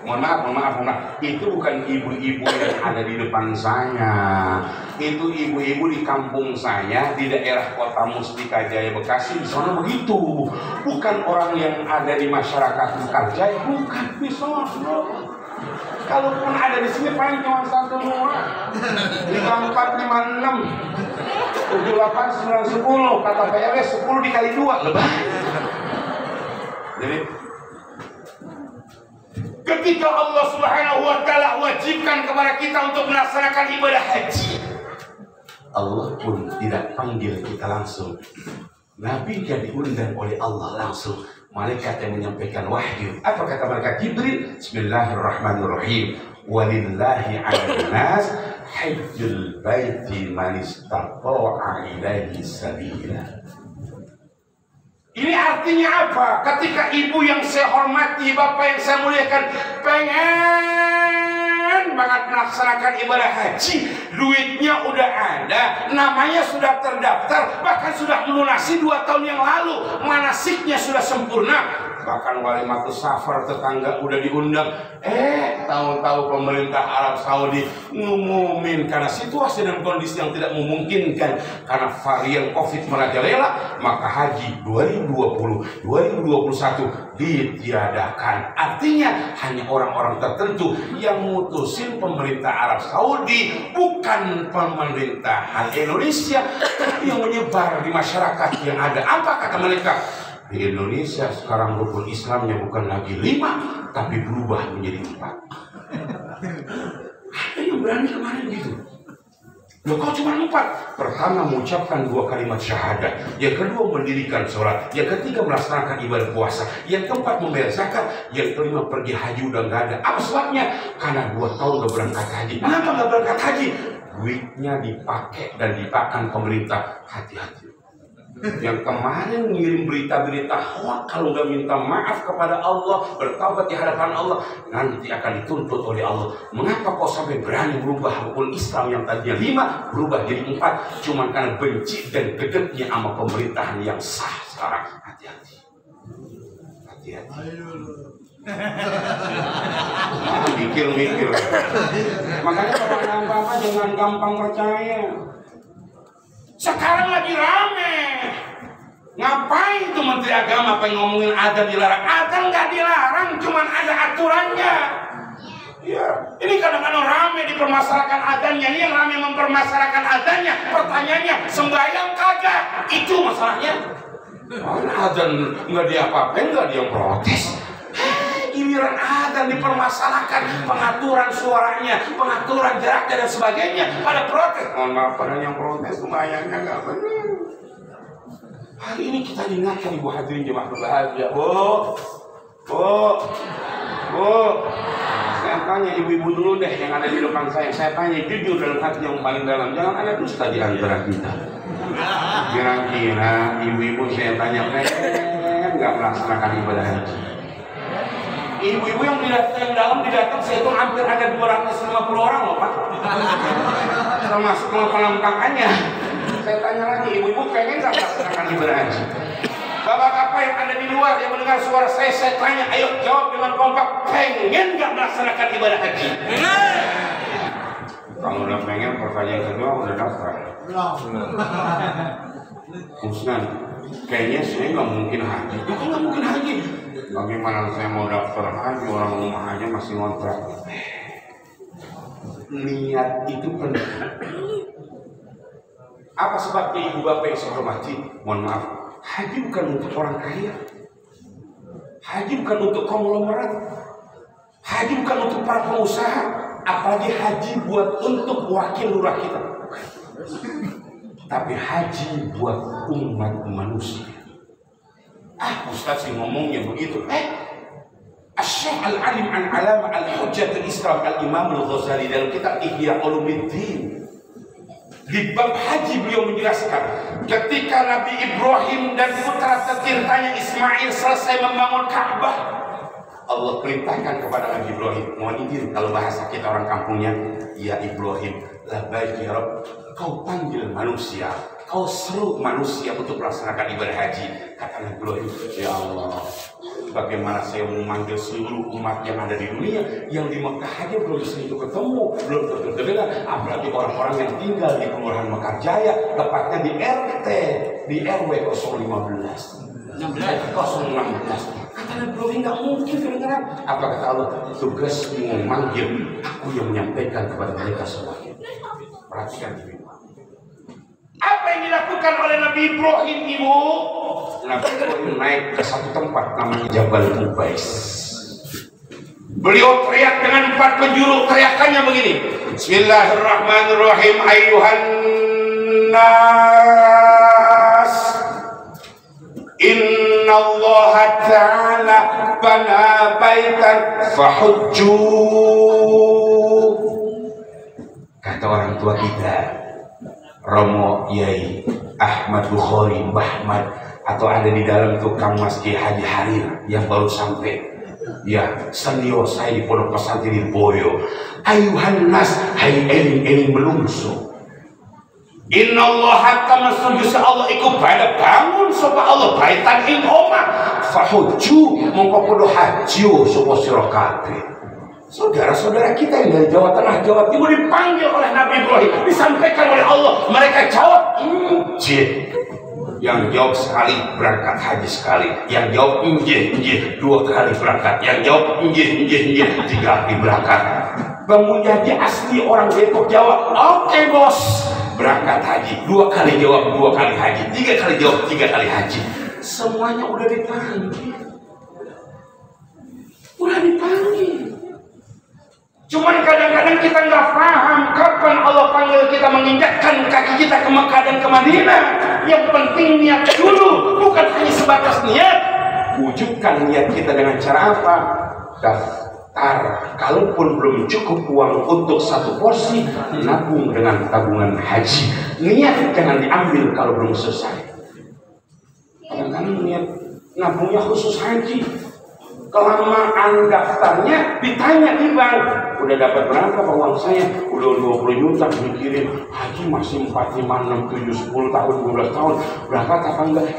Mohon maaf, itu bukan ibu-ibu yang ada di depan saya. Itu ibu-ibu di kampung saya, di daerah Kota Mustika Jaya Bekasi, di sana begitu. Bukan orang yang ada di masyarakat Mekarjaya, bukan di sana. Kalaupun ada di sini paling cuma satu semua. 3, 4, 5, 6, 7, 8, 9, 10. Kata PRW 10 dikali 2 lebih. Jadi ketika Allah Subhanahu wa Ta'ala wajibkan kepada kita untuk melaksanakan ibadah haji, Allah pun tidak panggil kita langsung. Nabi yang diundang oleh Allah langsung. Malaikat yang menyampaikan wahyu. Apa kata malaikat Jibril? Bismillahirrahmanirrahim. Walillahi 'alan nas hajjul baiti man istata'a ilaihi sabila. Ini artinya apa? Ketika ibu yang saya hormati, bapak yang saya muliakan, pengen banget melaksanakan ibadah haji, duitnya udah ada, namanya sudah terdaftar, bahkan sudah melunasi 2 tahun yang lalu, manasiknya sudah sempurna. Bahkan walimatus safar tetangga udah diundang. Tahu-tahu pemerintah Arab Saudi ngumumin karena situasi dan kondisi yang tidak memungkinkan karena varian COVID merajalela, maka haji 2020-2021 ditiadakan. Artinya hanya orang-orang tertentu yang mutusin pemerintah Arab Saudi, bukan pemerintahan Indonesia yang menyebar di masyarakat yang ada. Apa kata mereka? Di Indonesia sekarang rukun Islamnya bukan lagi 5, tapi berubah menjadi 4. Ada yang berani kemarin gitu. Loh kok cuma 4? Pertama mengucapkan 2 kalimat syahadat, yang kedua mendirikan sholat, yang ketiga melaksanakan ibadah puasa, yang keempat membayar zakat, yang kelima pergi haji udah nggak ada. Apa sebabnya? Karena 2 tahun udah berangkat haji. Kenapa nggak berangkat haji? Duitnya dipakai dan dipakan pemerintah. Hati-hati. Yang kemarin ngirim berita-berita hoax, kalau nggak minta maaf kepada Allah, bertaubat di hadapan Allah, nanti akan dituntut oleh Allah. Mengapa kok sampai berani berubah rukun Islam yang tadinya 5 berubah jadi 4? Cuma karena benci dan gedeknya sama pemerintahan yang sah sekarang. Hati-hati. Hati-hati. Mikir-mikir. Makanya bapak-bapak jangan gampang percaya. Sekarang lagi rame. Ngapain tuh Menteri Agama pengen ngomongin adzan dilarang? Adzan nggak dilarang, cuman ada aturannya. Ya, ini kadang-kadang rame dipermasalahkan adzannya. Ini yang rame mempermasalahkan adzannya. Pertanyaannya, sembahyang kagak? Itu masalahnya. Adzan nggak diapa-apain, nggak dia protes. Giliran adzan dipermasalahkan, pengaturan suaranya, pengaturan jaraknya dan sebagainya, pada protes. Mohon maaf, pada yang protes sembahyangnya nggak benar. Hari ini kita ingatkan ibu hadirin jemaah berbahagia. Bu, saya tanya ibu-ibu dulu deh yang ada di depan saya. Saya tanya jujur dalam hati yang paling dalam. Jangan ada dusta di antara kita. kira-kira ibu-ibu saya tanya nggak melaksanakan ibadah haji. Ibu-ibu yang dalam didatang saya itu hampir ada 250 orang loh Pak, termasuk penampakannya. Saya tanya lagi, ibu-ibu pengen nggak melaksanakan ibadah haji? Bapak-bapak yang ada di luar yang mendengar suara saya tanya, ayo jawab dengan kompak, pengen nggak melaksanakan ibadah haji? Kalau udah pengen, pertanyaan kedua udah daftar. Usnan, kayaknya saya nggak mungkin haji. Kok nggak mungkin haji? Bagaimana saya mau daftar haji, orang rumah aja masih ngontrak. Niat itu penting. Apa sebabnya ibu bapak yang saya hormati? Mohon maaf, haji bukan untuk orang kaya. Haji bukan untuk konglomerat. Haji bukan untuk para pengusaha. Apalagi haji buat untuk wakil lurah kita. Tapi haji buat umat manusia. Ustaz sih ngomongnya begitu. Asy-Syaikh Al-Alim Al-Alama Al-Hujjat Al-Islam Al-Imam Al-Ghazali dalam kitab Ihya Ulumuddin di bab haji beliau menjelaskan, ketika Nabi Ibrahim dan putra tercintanya Ismail selesai membangun Ka'bah, Allah perintahkan kepada Nabi Ibrahim, mohon izin kalau bahasa kita orang kampungnya, ya Ibrahim, labbaik ya Rabb, kau panggil manusia, kau seru manusia untuk melaksanakan ibadah haji. Kata Nabi Ibrahim, ya Allah, bagaimana saya memanggil seluruh umat yang ada di dunia yang di Mekah aja belum sentuh ketemu, belum terdengar, apalagi orang-orang yang tinggal di Kelurahan Mekarjaya, tepatnya di RT, di RW 015. 016. Kata Nabi Ibrahim, nggak mungkin kedengaran. Apa kata Allah? Tugasmu memanggil, aku yang menyampaikan kepada mereka semuanya. Perhatikan ibu. Apa yang dilakukan oleh Nabi Ibrahim, ibu? Nabi Ibrahim naik ke satu tempat namanya Jabal Mubais. Beliau teriak dengan 4 penjuru, teriakannya begini, Bismillahirrahmanirrahim, ayyuhan nas, Inna Allah Ta'ala bana baitan fahujju. Kata orang tua kita, Romo Yai Ahmad Bukhari Bahmad, atau ada di dalam tukang masjid Haji Harir yang baru sampai, ya senior saya di pondok pesantren di Boyo. Ayuhan nas, hai eling-eling melungsu. Inna Allah hatta masuju Allah ikut pada bangun sopa Allah baitan ing omah fahuju mongko podo haji sopa sirokate. Saudara-saudara kita yang dari Jawa Tengah, Jawa Timur dipanggil oleh Nabi Ibrahim, disampaikan oleh Allah, mereka jawab injih. Yang jawab sekali berangkat haji sekali, yang jawab injih 2 kali berangkat, yang jawab injih 3 kali berangkat. Bang Mulyadi asli orang Depok Jawa, oke bos, berangkat haji 2 kali jawab 2 kali haji, 3 kali jawab 3 kali haji. Semuanya udah dipanggil, Cuman kadang-kadang kita nggak paham kapan Allah panggil kita menginjakkan kaki kita ke Mekah dan ke Madinah. Yang penting niat dulu, bukan hanya sebatas niat. Wujudkan niat kita dengan cara apa? Daftar. Kalaupun belum cukup uang untuk 1 porsi, nabung dengan tabungan haji. Niat jangan diambil kalau belum selesai. Kadang-kadang niat nabungnya khusus haji. Kelamaan daftarnya ditanya di bank, udah dapat berapa uang saya? Udah 20 juta, mikirin haji masih 4, 5, 6, 7, 10 tahun, 12 tahun, berapa apa enggak?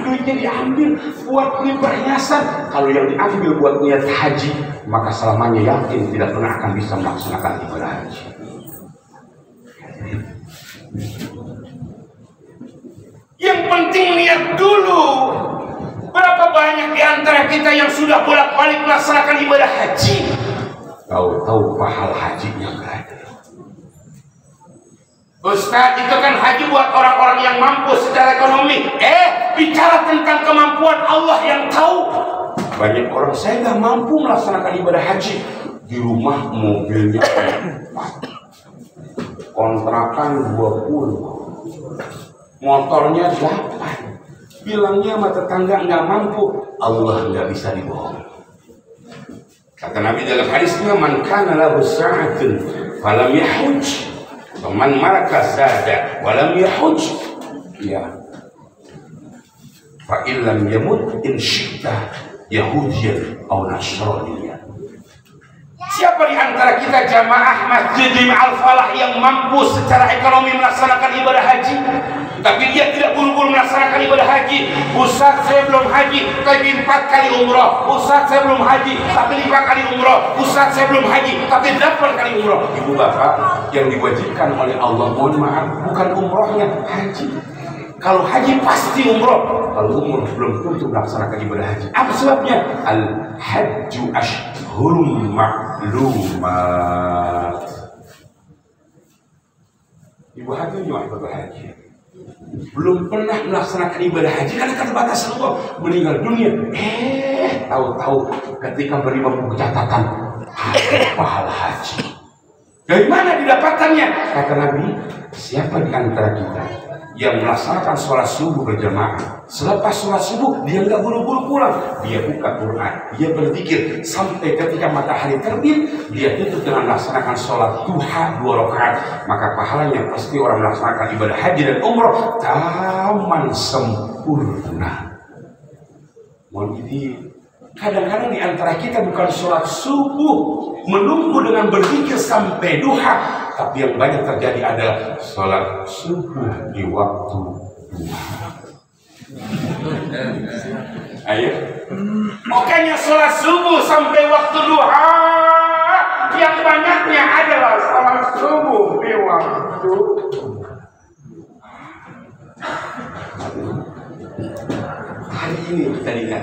Duitnya diambil buat beli perhiasan. Kalau yang diambil buat niat haji, maka selamanya yakin tidak pernah akan bisa melaksanakan ibadah haji. Yang penting niat dulu. Berapa banyak di antara kita yang sudah bolak-balik melaksanakan ibadah haji, tahu-tahu pahala hajinya nggak ada. Ustaz, itu kan haji buat orang-orang yang mampu secara ekonomi. Bicara tentang kemampuan Allah yang tahu. Banyak orang, saya nggak mampu melaksanakan ibadah haji. Di rumah mobilnya 4, kontrakan 20, motornya 8. Bilangnya sama tetangga nggak mampu, Allah nggak bisa dibohong. Kata Nabi dalam hadisnya, man kana lahu sa'atun falam yahuj, man maraka zada walam yahuj. Ya, fa illam yamut in syi'ta yahudiyan aw nasraniyan. Siapa di antara kita jamaah Masjid Al-Falah yang mampu secara ekonomi melaksanakan ibadah haji, tapi dia tidak buru-buru melaksanakan ibadah haji? Ustaz, saya belum haji tapi 4 kali umrah. Ustaz, saya belum haji tapi 5 kali umrah. Ustaz, saya belum haji tapi 8 kali umrah. Ibu bapak, yang diwajibkan oleh Allah, mohon maaf, bukan umrahnya, haji. Kalau haji pasti umrah. Kalau umrah belum tentu melaksanakan ibadah haji. Apa sebabnya? Al-hajju ashhurum ma'lumat. Ibu haji juga ibadah haji. Belum pernah melaksanakan ibadah haji karena keterbatasan Allah, meninggal dunia. Tahu-tahu ketika beri buku catatan pahala haji. Dari mana didapatkannya? Kata Nabi, siapa di antara kita yang melaksanakan sholat subuh berjamaah, selepas sholat subuh dia nggak buru-buru pulang, dia buka Quran, dia berzikir sampai ketika matahari terbit, dia tutup dengan melaksanakan sholat duha 2 rakaat, maka pahalanya pasti orang melaksanakan ibadah haji dan umrah taman sempurna. Mohon izin, kadang-kadang di antara kita bukan sholat subuh menunggu dengan berzikir sampai duha, tapi yang banyak terjadi adalah sholat subuh di waktu duha. Ayo, makanya sholat subuh sampai waktu duha, yang banyaknya adalah sholat subuh di waktu duha. Hari ini kita lihat,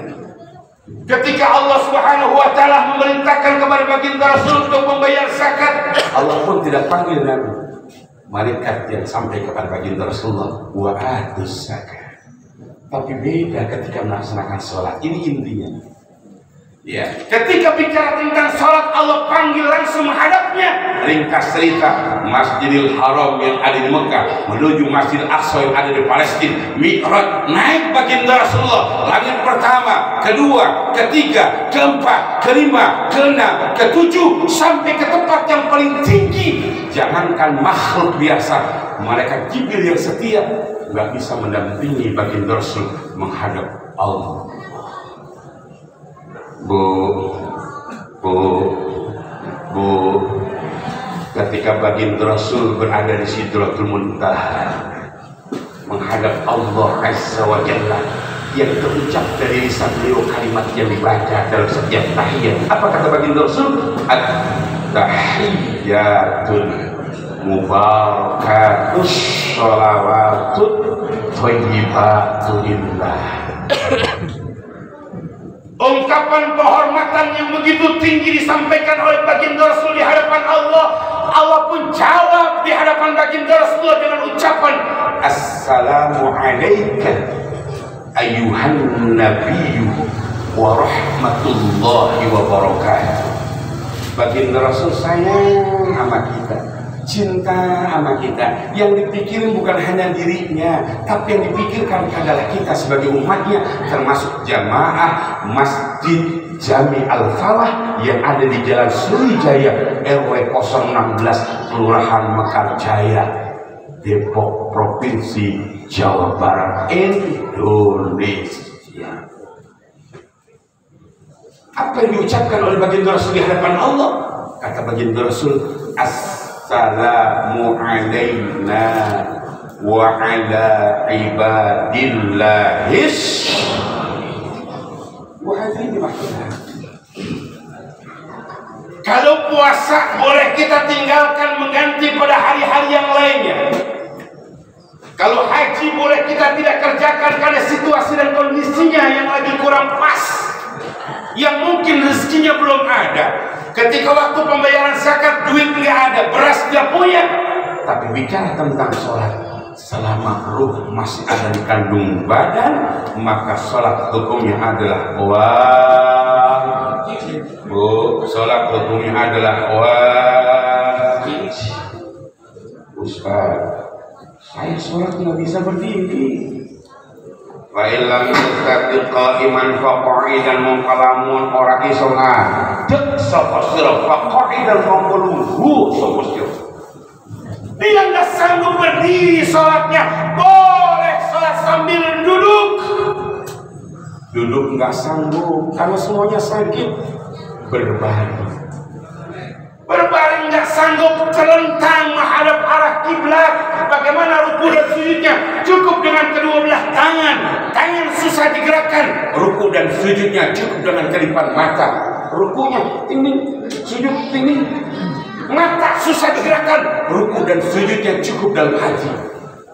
ketika Allah Subhanahu wa Ta'ala memerintahkan kepada baginda Rasul untuk membayar zakat, Allah pun tidak panggil Nabi, malaikat yang sampai kepada baginda Rasulullah, wa atus zakat. Tapi beda ketika melaksanakan sholat. Ini intinya. Ya, ketika bicara tentang sholat, Allah panggil langsung menghadapnya. Ringkas cerita, Masjidil Haram yang ada di Mekah menuju Masjidil Aqsa yang ada di Palestina, Mi'raj, naik baginda Rasulullah, langit pertama, kedua, ketiga, keempat, kelima, keenam, ketujuh, sampai ke tempat yang paling tinggi. Jangankan makhluk biasa, malaikat Jibril yang setia nggak bisa mendampingi baginda Rasul menghadap Allah. Bu, ketika baginda Rasul berada di Sidratul Muntaha menghadap Allah Azza wa Jalla, yang terucap dari lisan beliau kalimat yang dibaca dalam setiap tahiyat. Apa kata baginda Rasul? At-tahiyyatul mubarakatus sholawatut thayyibatulillah. Ungkapan penghormatan yang begitu tinggi disampaikan oleh baginda Rasul di hadapan Allah. Allah pun jawab di hadapan baginda Rasul dengan ucapan Assalamu alayka ayyuhan nabiyyu wa rahmatullahi wa barakatuh. Baginda Rasul sayang sama kita, cinta sama kita. Yang dipikirin bukan hanya dirinya, tapi yang dipikirkan adalah kita sebagai umatnya, termasuk jamaah Masjid Jami Al-Falah yang ada di Jalan Sriwijaya RW 016 Kelurahan Mekarjaya, Depok, Provinsi Jawa Barat, Indonesia. Apa yang diucapkan oleh baginda Rasul di hadapan Allah? Kata baginda Rasul, Assalamu alayna wa ala ibadillahis. Wahai maksudnya, kalau puasa boleh kita tinggalkan mengganti pada hari-hari yang lainnya. Kalau haji boleh kita tidak kerjakan karena situasi dan kondisinya yang lagi kurang pas, yang mungkin rezekinya belum ada. Ketika waktu pembayaran zakat duit nggak ada, beras nggak punya. Tapi bicara tentang sholat, selama ruh masih ada di kandung badan, maka sholat hukumnya adalah wajib. Sholat hukumnya adalah wajib. Ustaz, saya sholat nggak bisa berdiri. Wa illam yastati qa'iman fa qa'idan mungkalamun ora iso ngadeg sapa sira fa qa'idan mungkuluhu sapa sira. Dia enggak sanggup berdiri salatnya, boleh salat sambil duduk. Duduk nggak sanggup karena semuanya sakit, berbaring. Berbaring nggak sanggup, terlentang menghadap arah kiblat. Bagaimana ruku dan sujudnya? Cukup dengan kedua belah tangan. Tangan susah digerakkan. Ruku dan sujudnya cukup dengan kelipan mata. Rukunya tinggi, sujud tinggi. Mata susah digerakkan. Ruku dan sujudnya cukup dalam hati.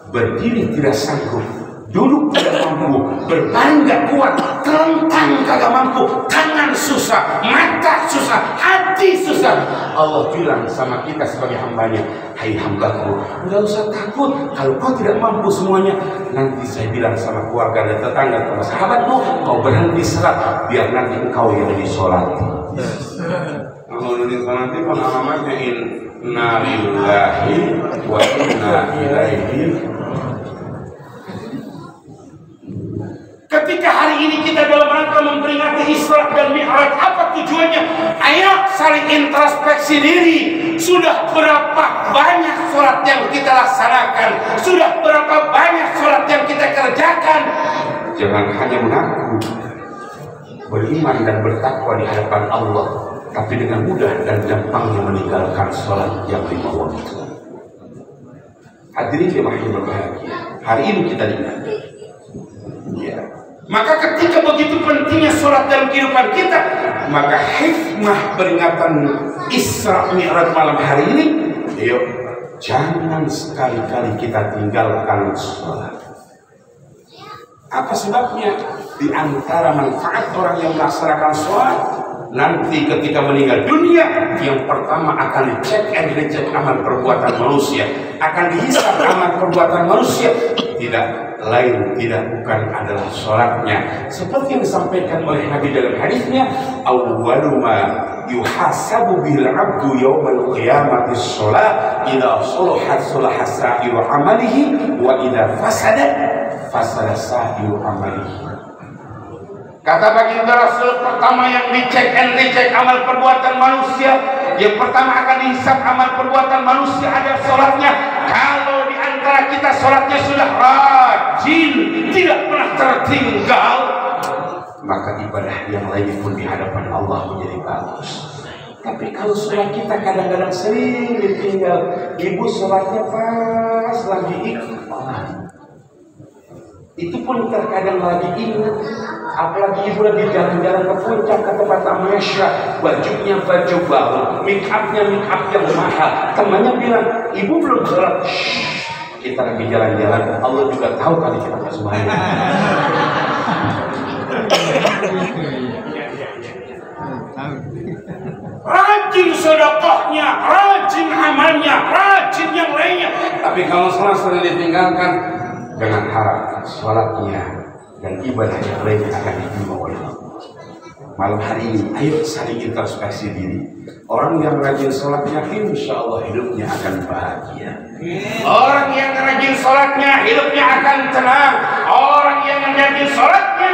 Berdiri tidak sanggup, duduk tidak mampu, berbaring gak kuat, terlentang kagak mampu, tangan susah, mata susah, hati susah. Allah bilang sama kita sebagai hambanya, hai hambaku, nggak usah takut kalau kau tidak mampu semuanya. Nanti saya bilang sama keluarga dan tetangga, sama sahabatmu, kau berhenti sholat, biar nanti engkau yang disolat. Kalau nanti nanti pengalamannya inna lillahi wa inna ilaihi. Ketika hari ini kita dalam rangka memperingati Isra dan Mi'raj, apa tujuannya? Ayo saling introspeksi diri. Sudah berapa banyak sholat yang kita laksanakan? Sudah berapa banyak sholat yang kita kerjakan? Jangan hanya mengaku beriman dan bertakwa di hadapan Allah, tapi dengan mudah dan gampangnya meninggalkan sholat yang 5 waktu. Hadirin jemaah yang berbahagia, hari ini kita diingat. Ya. Maka ketika begitu pentingnya sholat dalam kehidupan kita, maka hikmah peringatan Isra Mi'raj malam hari ini, yuk jangan sekali-kali kita tinggalkan sholat. Apa sebabnya? Di antara manfaat orang yang melaksanakan sholat, nanti ketika meninggal dunia, yang pertama akan dicek and recheck amal perbuatan manusia, akan dihisab amal perbuatan manusia. Tidak lain, tidak bukan adalah sholatnya. Seperti yang disampaikan oleh Nabi dalam hadisnya, awwalu ma yuhasabu bil abdu yawmal qiyamati sholat, idza salahat salaha sa'iru amalihi, wa idza fasadat fasada sa'iru amalihi. Kata baginda Rasul, pertama yang dicek and recheck amal perbuatan manusia, yang pertama akan dihisab amal perbuatan manusia adalah sholatnya. Kalau di antara kita sholatnya sudah rajin, tidak pernah tertinggal, maka ibadah yang lain pun di hadapan Allah menjadi bagus. Tapi kalau sholat kita kadang-kadang sering ditinggal, ibu sholatnya pas lagi ikhlas, itu pun terkadang lagi ingat. Apalagi ibu lagi jalan-jalan ke puncak, ke tempat tamasya, bajunya baju baru, make upnya make up yang mahal. Temannya bilang, ibu belum sholat. Kita lagi jalan-jalan, Allah juga tahu kali kita nggak sembahyang. Rajin sedekahnya, rajin amalnya, rajin yang lainnya. Tapi kalau sholat sering ditinggalkan, jangan harap sholatnya dan ibadah yang lain akan diterima oleh Allah. Malam hari ini, ayo saling introspeksi diri. Orang yang rajin sholatnya, insya Allah hidupnya akan bahagia. Orang yang rajin sholatnya, hidupnya akan tenang. Orang yang rajin sholatnya,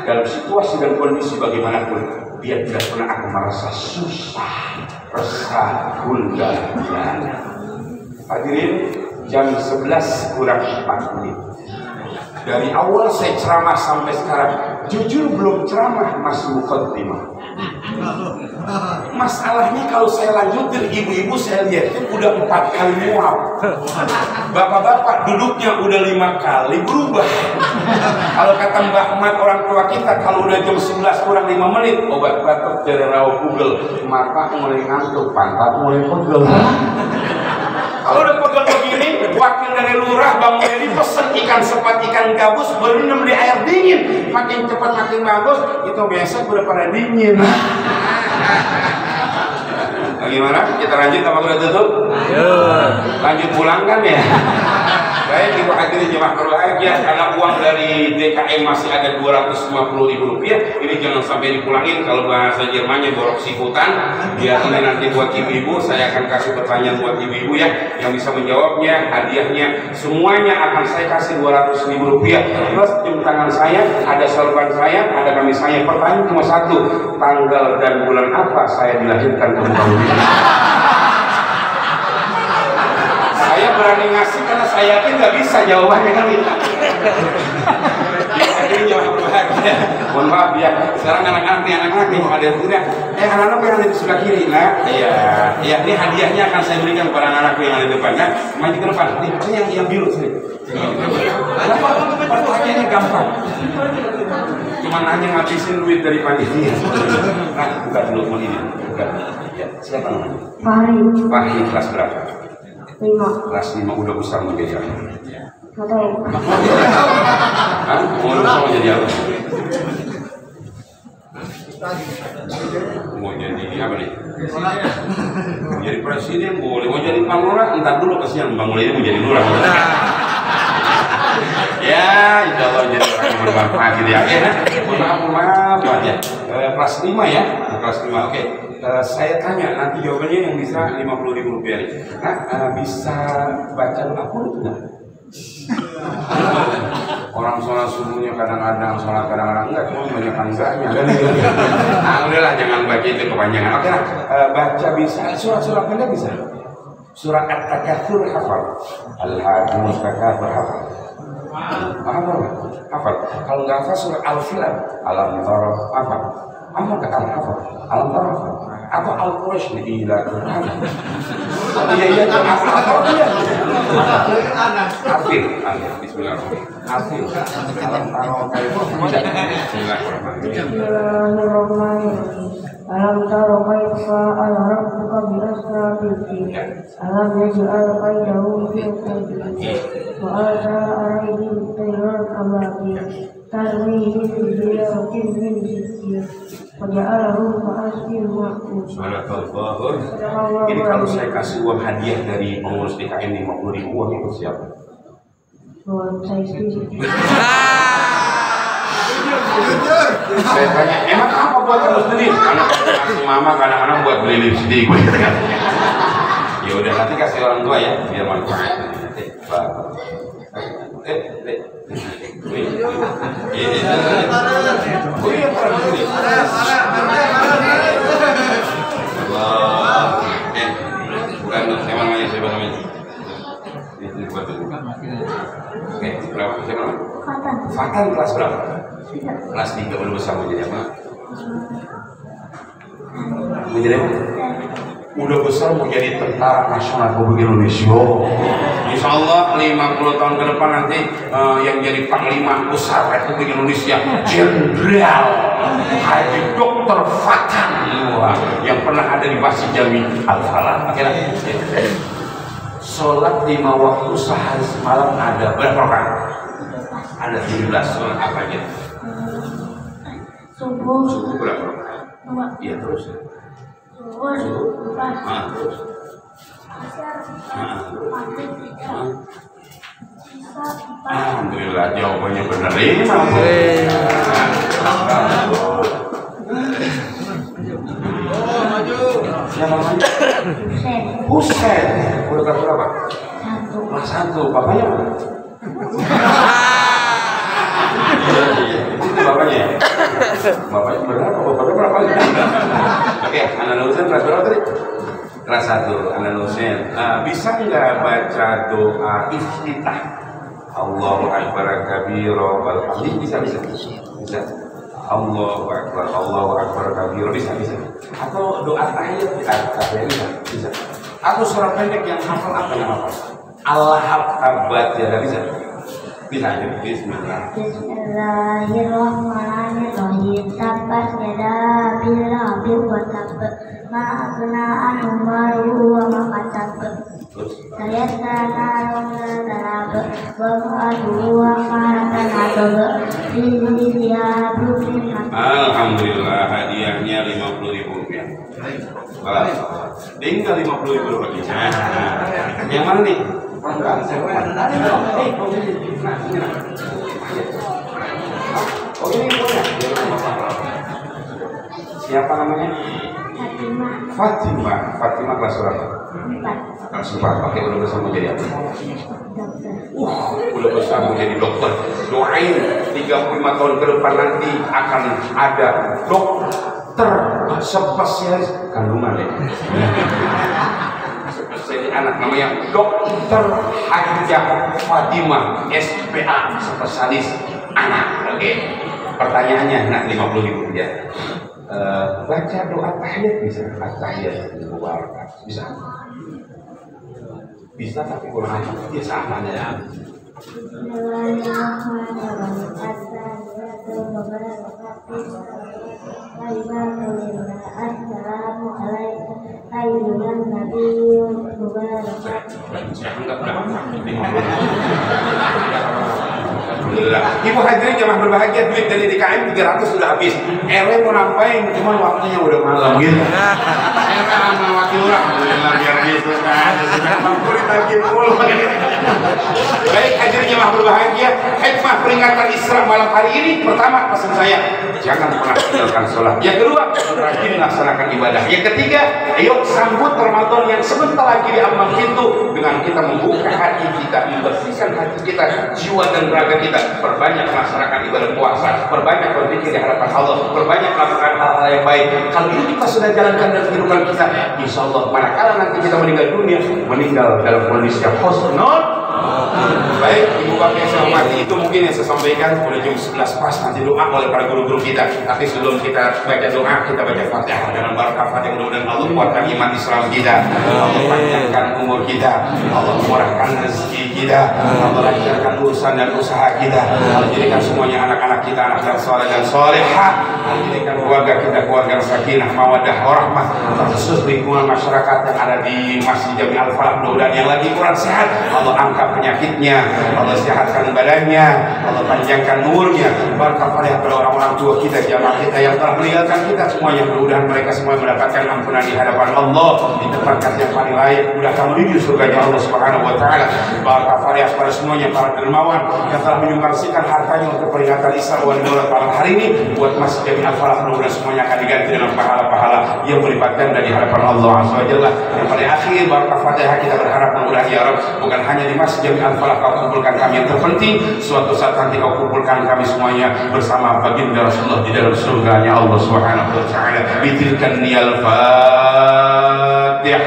dalam situasi dan kondisi bagaimanapun, dia tidak pernah akan merasa susah, resah, gundah, gulana. Hadirin, jam 11 kurang 4 menit. Dari awal saya ceramah sampai sekarang, jujur belum ceramah, masih muqaddimah. Masalahnya kalau saya lanjutin, ibu-ibu saya lihatin udah 4 kali muap. Bapak-bapak duduknya udah 5 kali berubah. Kalau kata Mbah Ahmad orang tua kita, kalau udah jam 11 kurang 5 menit, obat batuk dari rawa Google, mata mulai ngantuk, pantat mulai pegel. Kalau udah pegel begini, wakil dari lurah Bang Meli pesen ikan sepat, ikan gabus, berendam di air dingin, makin cepat makin bagus. Itu besok udah pada dingin. Bagaimana? Kita lanjut apa udah tutup? Lanjut pulang kan ya? Baik, ibu hadirin jemaah berbahagia, karena uang dari DKM masih ada Rp250.000. Ini jangan sampai dipulangin. Kalau bahasa Jermannya borok sikutan. Biar ini nanti buat ibu-ibu, saya akan kasih pertanyaan buat ibu-ibu ya, yang bisa menjawabnya. Hadiahnya semuanya akan saya kasih Rp200.000. Plus jam tangan saya, ada sorban saya, ada gamis saya. Pertanyaan cuma satu, tanggal dan bulan apa saya dilahirkan ke muka bumi? Saya berani ngasih karena saya yakin nggak bisa jawabannya kan kita. Jadi jawab berbahagia. Mohon maaf ya. Sekarang anak-anak nih ada yang punya. Anak-anak yang ada di sebelah kiri, nah. Iya. Ini hadiahnya akan saya berikan kepada anak-anakku yang ada di depan. Nah, maju ke depan. Nih, ini yang biru sini. Pertanyaannya gampang. Cuman hanya ngabisin duit dari panitia. Nah, buka dulu ini. Buka. Ya, siapa namanya? Fahri kelas berapa? 5. Kelas 5 udah besar mau jadi apa? Nggak tahu. Hah? Mau jadi apa? Mau jadi apa nih? Mau jadi presiden boleh, mau jadi panglura entar dulu kesian Bang Mulai mau jadi lurah. Ya, insya Allah jadi orang yang bermanfaat gitu ya. Maaf aja. Kelas 5 ya, kelas 5. Oke. Saya tanya nanti jawabannya yang bisa Rp50.000 nih. Nah, bisa baca Al-Qur'an itu nggak? Orang sholat subuhnya kadang-kadang, sholat kadang-kadang enggak, cuma banyak enggaknya kan? Nah, udahlah jangan baca itu kepanjangan. Oke lah, baca bisa, surat-surat pendek bisa. Surat At-Takatsur hafal, Al-Hakim At-Takatsur hafal. Hafal. Kalau nggak hafal surat Al-Filan, Alam Tara hafal. Hafal kata hafal, Alam Tara hafal. Atau Al-Quraish di ila Quran. Iya, hafal dia. Hafil, bismillahirrahmanirrahim. Hafil. Alam Tara Bismillahirrahmanirrahim. Alam tara kaifa fa'ala rabbuka bi ashabil fil. Alam yaj'al kaydahum fi tadbir. Wa arsala 'alaihim tayran ababil. Tarmihim bi-hijaaratin min sijil. Waja'alahum ka'asfin ma'kul. Ini kalau saya kasih uang hadiah dari pengurus DKM 50.000 uang itu siapa? Buat saya sendiri. Saya tanya, emang apa buat kamu sendiri? Karena kasih mama kadang-kadang buat beli lipstick. Ya udah nanti kasih orang tua ya, biar manfaat. Bukan siapa namanya? Oke, berapa? Siapa namanya? Fatan kelas berapa? Kelas 3 udah besar mau jadi apa? Mau jadi apa? Udah besar mau jadi Tentara Nasional Republik Indonesia. Insya Allah 50 tahun ke depan nanti yang jadi Panglima Besar Republik Indonesia Jenderal Haji Dr. Fatan yang pernah ada di Masjid Jami Al-Falah. Akhirnya sholat 5 waktu sehari semalam ada berapa rakaat? Ada 17 sholat apa aja? Subuh berapa rakaat? 2. Iya terus. Subuh 4. Terus. Alhamdulillah jawabannya benar. Ini mampu. Siapa namanya? Husein. Udah kelas berapa? 1. Kelas 1. Bapaknya mana? Itu bapaknya ya? Bapaknya berapa? Bapaknya berapa? Oke, Anak Husein kelas berapa tadi? Kelas 1. Anak Husein. Bisa nggak baca doa iftitah? Allahu Akbar kabira walhamdulillah. Bisa. Allahu Akbar kabira bisa. Atau doa tahiyat bisa. Atau surah pendek yang hafal apa yang hafal? Al-Habbat ya bisa. Bisa aja. Bismillah. Bismillahirrahmanirrahim. Tabbat yada bil labi wa tab. Ma agna anhu maluhu wa ma kasab. Saya tanah talab wa ma'adu wa ma'atanab. Alhamdulillah hadiahnya 50.000 rupiah. Tinggal 50.000 lagi. Yang mana nih? Oh ini punya. Siapa namanya? Fatimah kelas berapa? 4. Kelas 4. Oke, udah besar mau jadi apa? Udah besar mau jadi dokter. Doain 35 tahun ke depan nanti akan ada dokter spesialis kandungan ya. Spesialis anak namanya Dokter Hajah Fatimah SPA spesialis anak. Oke. Pertanyaannya, nah 50.000 ya. Baca doa tahiyat bisa? Tahiyat bisa? Bisa tapi kurang biasa amalnya. Ibu hadirin jemaah berbahagia, duit dari DKM 300 sudah habis. RW mau nambahin, cuman waktunya udah malam gitu. RW sama wakil lurah, alhamdulillah biar gitu kan. Mampu ditagih mulu. Baik hadirin jemaah berbahagia, hikmah peringatan Isra malam hari ini. Pertama pesan saya, jangan pernah tinggalkan sholat. Yang kedua, rajin laksanakan ibadah. Yang ketiga, ayo sambut Ramadan yang sebentar lagi di ambang pintu dengan kita membuka hati kita, membersihkan hati kita, jiwa dan raga kita. Perbanyak melaksanakan ibadah puasa, perbanyak berzikir di hadapan Allah, perbanyak melakukan hal-hal yang baik. Kalau ini kita sudah jalankan dalam kehidupan kita, insya Allah manakala nanti kita meninggal dunia, meninggal dalam kondisi yang husnul. Baik, ibu bapak yang saya hormati, itu mungkin yang saya sampaikan. Udah jam 11 pas, nanti doa oleh para guru-guru kita. Tapi sebelum kita baca doa, kita baca Fatihah dengan barakah Fatihah. Mudah-mudahan Allah kuatkan iman Islam kita, Allah panjangkan umur kita, Allah murahkan rezeki kita, Allah lancarkan urusan dan usaha kita, Allah jadikan semuanya anak-anak kita anak yang soleh dan solehah, Allah jadikan keluarga kita keluarga sakinah, mawaddah, warahmah, terkhusus lingkungan masyarakat yang ada di Masjid Jami Al-Falah. Mudah-mudahan yang lagi kurang sehat, Allah angkat penyakitnya, Allah sehatkan badannya, Allah panjangkan umurnya. Barakah Fatihah pada orang-orang tua kita, jamaah kita yang telah meninggalkan kita semuanya. Mudah-mudahan mereka semua mendapatkan ampunan di hadapan Allah, di tempat yang paling layak, mudahkan menuju surganya Allah Subhanahu wa taala. Barakah Fatihah pada semuanya para dermawan yang telah menyumbangsikan hartanya untuk peringatan Isra wal Mi'raj malam hari ini buat Masjid Jami Al-Falah. Mudah-mudahan semuanya akan diganti dengan pahala-pahala yang berlipat ganda di hadapan Allah Azza wa Jalla. Yang paling akhir, barakah Fatihah kita berharap mudah-mudahan ya Rabb, bukan hanya di Masjid Jami Al-Falah kau kumpulkan kami, yang terpenting suatu saat nanti kau kumpulkan kami semuanya bersama baginda Rasulullah di dalam surganya Allah Subhanahu wa taala. Bitilkan niyal Fatihah.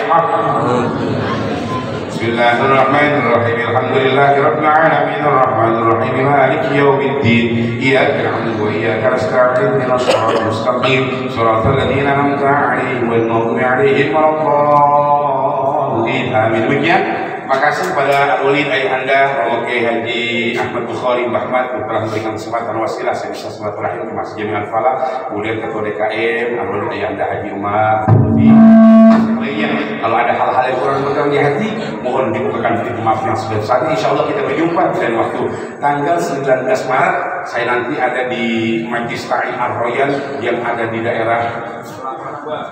Bismillahirrahmanirrahim. Alhamdulillahirabbil alamin arrahmanir rahim maliki yaumiddin. Iyyaka na'budu wa iyyaka nasta'in. Ihdinas siratal mustaqim. Shiratal ladzina an'amta 'alaihim ghairil maghdubi 'alaihim waladdallin. Amin. Demikian. Makasih kepada Al-Walid Ayahanda Romo Kiai Haji Ahmad Bukhari Bahmat yang telah memberikan kesempatan wasilah saya bisa silaturahim ke Masjid Jami Al-Falah. Kemudian Ketua DKM Al-Walid Ayahanda Haji Umar. Kalau ada hal-hal yang kurang berkenan di hati, mohon dibukakan pintu maaf yang sebesar. Insya Allah kita berjumpa dan waktu tanggal 19 Maret saya nanti ada di Majlis Ta'lim Ar-Royan yang ada di daerah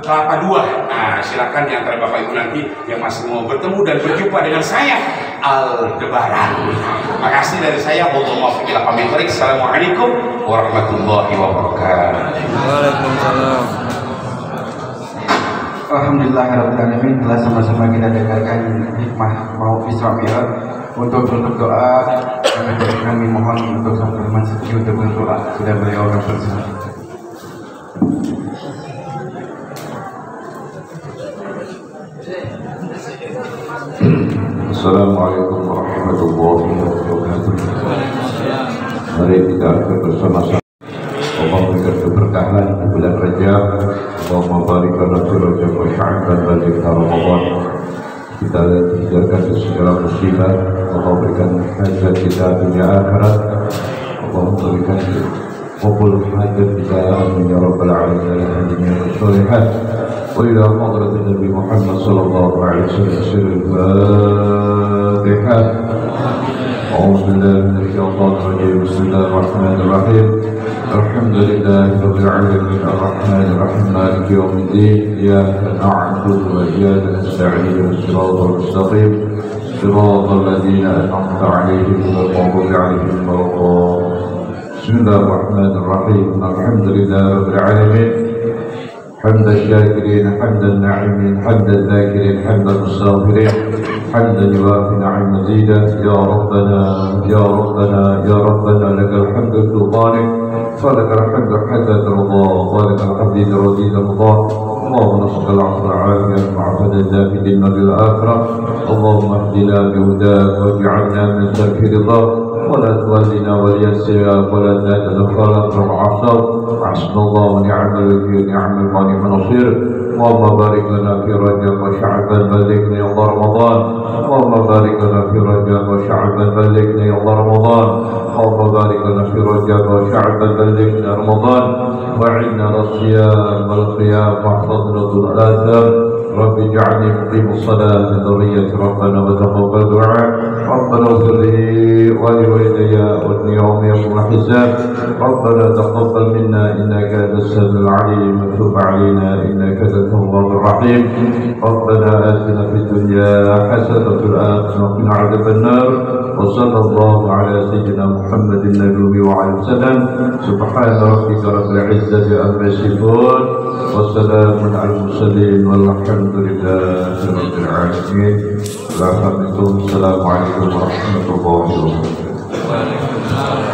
Kelapa Dua. Nah, silakan di antara Bapak Ibu nanti yang masih mau bertemu dan berjumpa dengan saya Aldebaran. Makasih dari saya. Assalamualaikum warahmatullahi wabarakatuh. Waalaikumsalam. Alhamdulillahirrahmanirrahim. Telah sama-sama kita dengarkan hikmah mau Isra Mi'raj. Untuk doa kami mohon untuk Sang Firman Suci untuk berdoa. Sudah beliau akan bersama. Assalamualaikum warahmatullahi wabarakatuh. Mari kita bersama-sama Allah berikan keberkahan di bulan Rajab. Allahumma barik lana fi Rajab wa sya'ban balik Ramadan. Kita hindarkan segala musibah. Allah berikan hajat kita dunia akhirat. Allah berikan qabul hajat kita amin ya rabbal alamin ya sholihat. Wa ila hadratin Nabi Muhammad sallallahu alaihi wasallam sirrul Fatihah. أعوذ بالله من الشيطان الرجيم. بسم الله الرحمن الرحيم. الحمد لله رب العالمين الرحمن الرحيم مالك يوم الدين. إياك نعبد وإياك نستعين الصراط المستقيم صراط الذين أنعمت عليهم غير المغضوب عليهم ولا الضالين. بسم الله الرحمن الرحيم. الحمد لله رب العالمين حمد الشاكرين حمد الناعمين حمد الذاكرين حمد المستغفرين حمدا يوافي نعم مزيدا. يا ربنا يا ربنا يا ربنا لك الحمد الطالب ولك الحمد حتى ترضى ولك الحمد إذا رضيت رضا. اللهم نسألك العفو والعافية مع فضلنا في الدنيا والآخرة. اللهم اهدنا بهداك واجعلنا من سلك رضاك ولا تولنا وليا سواك ولا تدخل العفو أحسن حسبنا الله ونعم الوكيل نعم المولى ونصير. اللهم بارك لنا في رجب وشعبان بلغنا يا الله رمضان. اللهم بارك لنا في رجب وشعبان بلغنا يا الله رمضان. اللهم بارك لنا في رجب وشعبان بلغنا رمضان. وعنا على الصيام والقيام واحفظنا طول الآثام. رب اجعلني مقيم الصلاة ذرية ربنا وتقبل دعاء. ربنا اغفر لي ولوالدي واليوم يوم الحساب. ربنا تقبل منا إنك أنت السميع العليم وتب علينا إنك أنت التواب الرحيم. ربنا آتنا في الدنيا حسنة وفي الآخرة وقنا عذاب النار. وصلى الله على سيدنا محمد النبي وعلى وسلم. سبحان ربك رب العزة عما يصفون وسلام على المرسلين والحمد لله رب العالمين. السلام عليكم ورحمة الله وبركاته.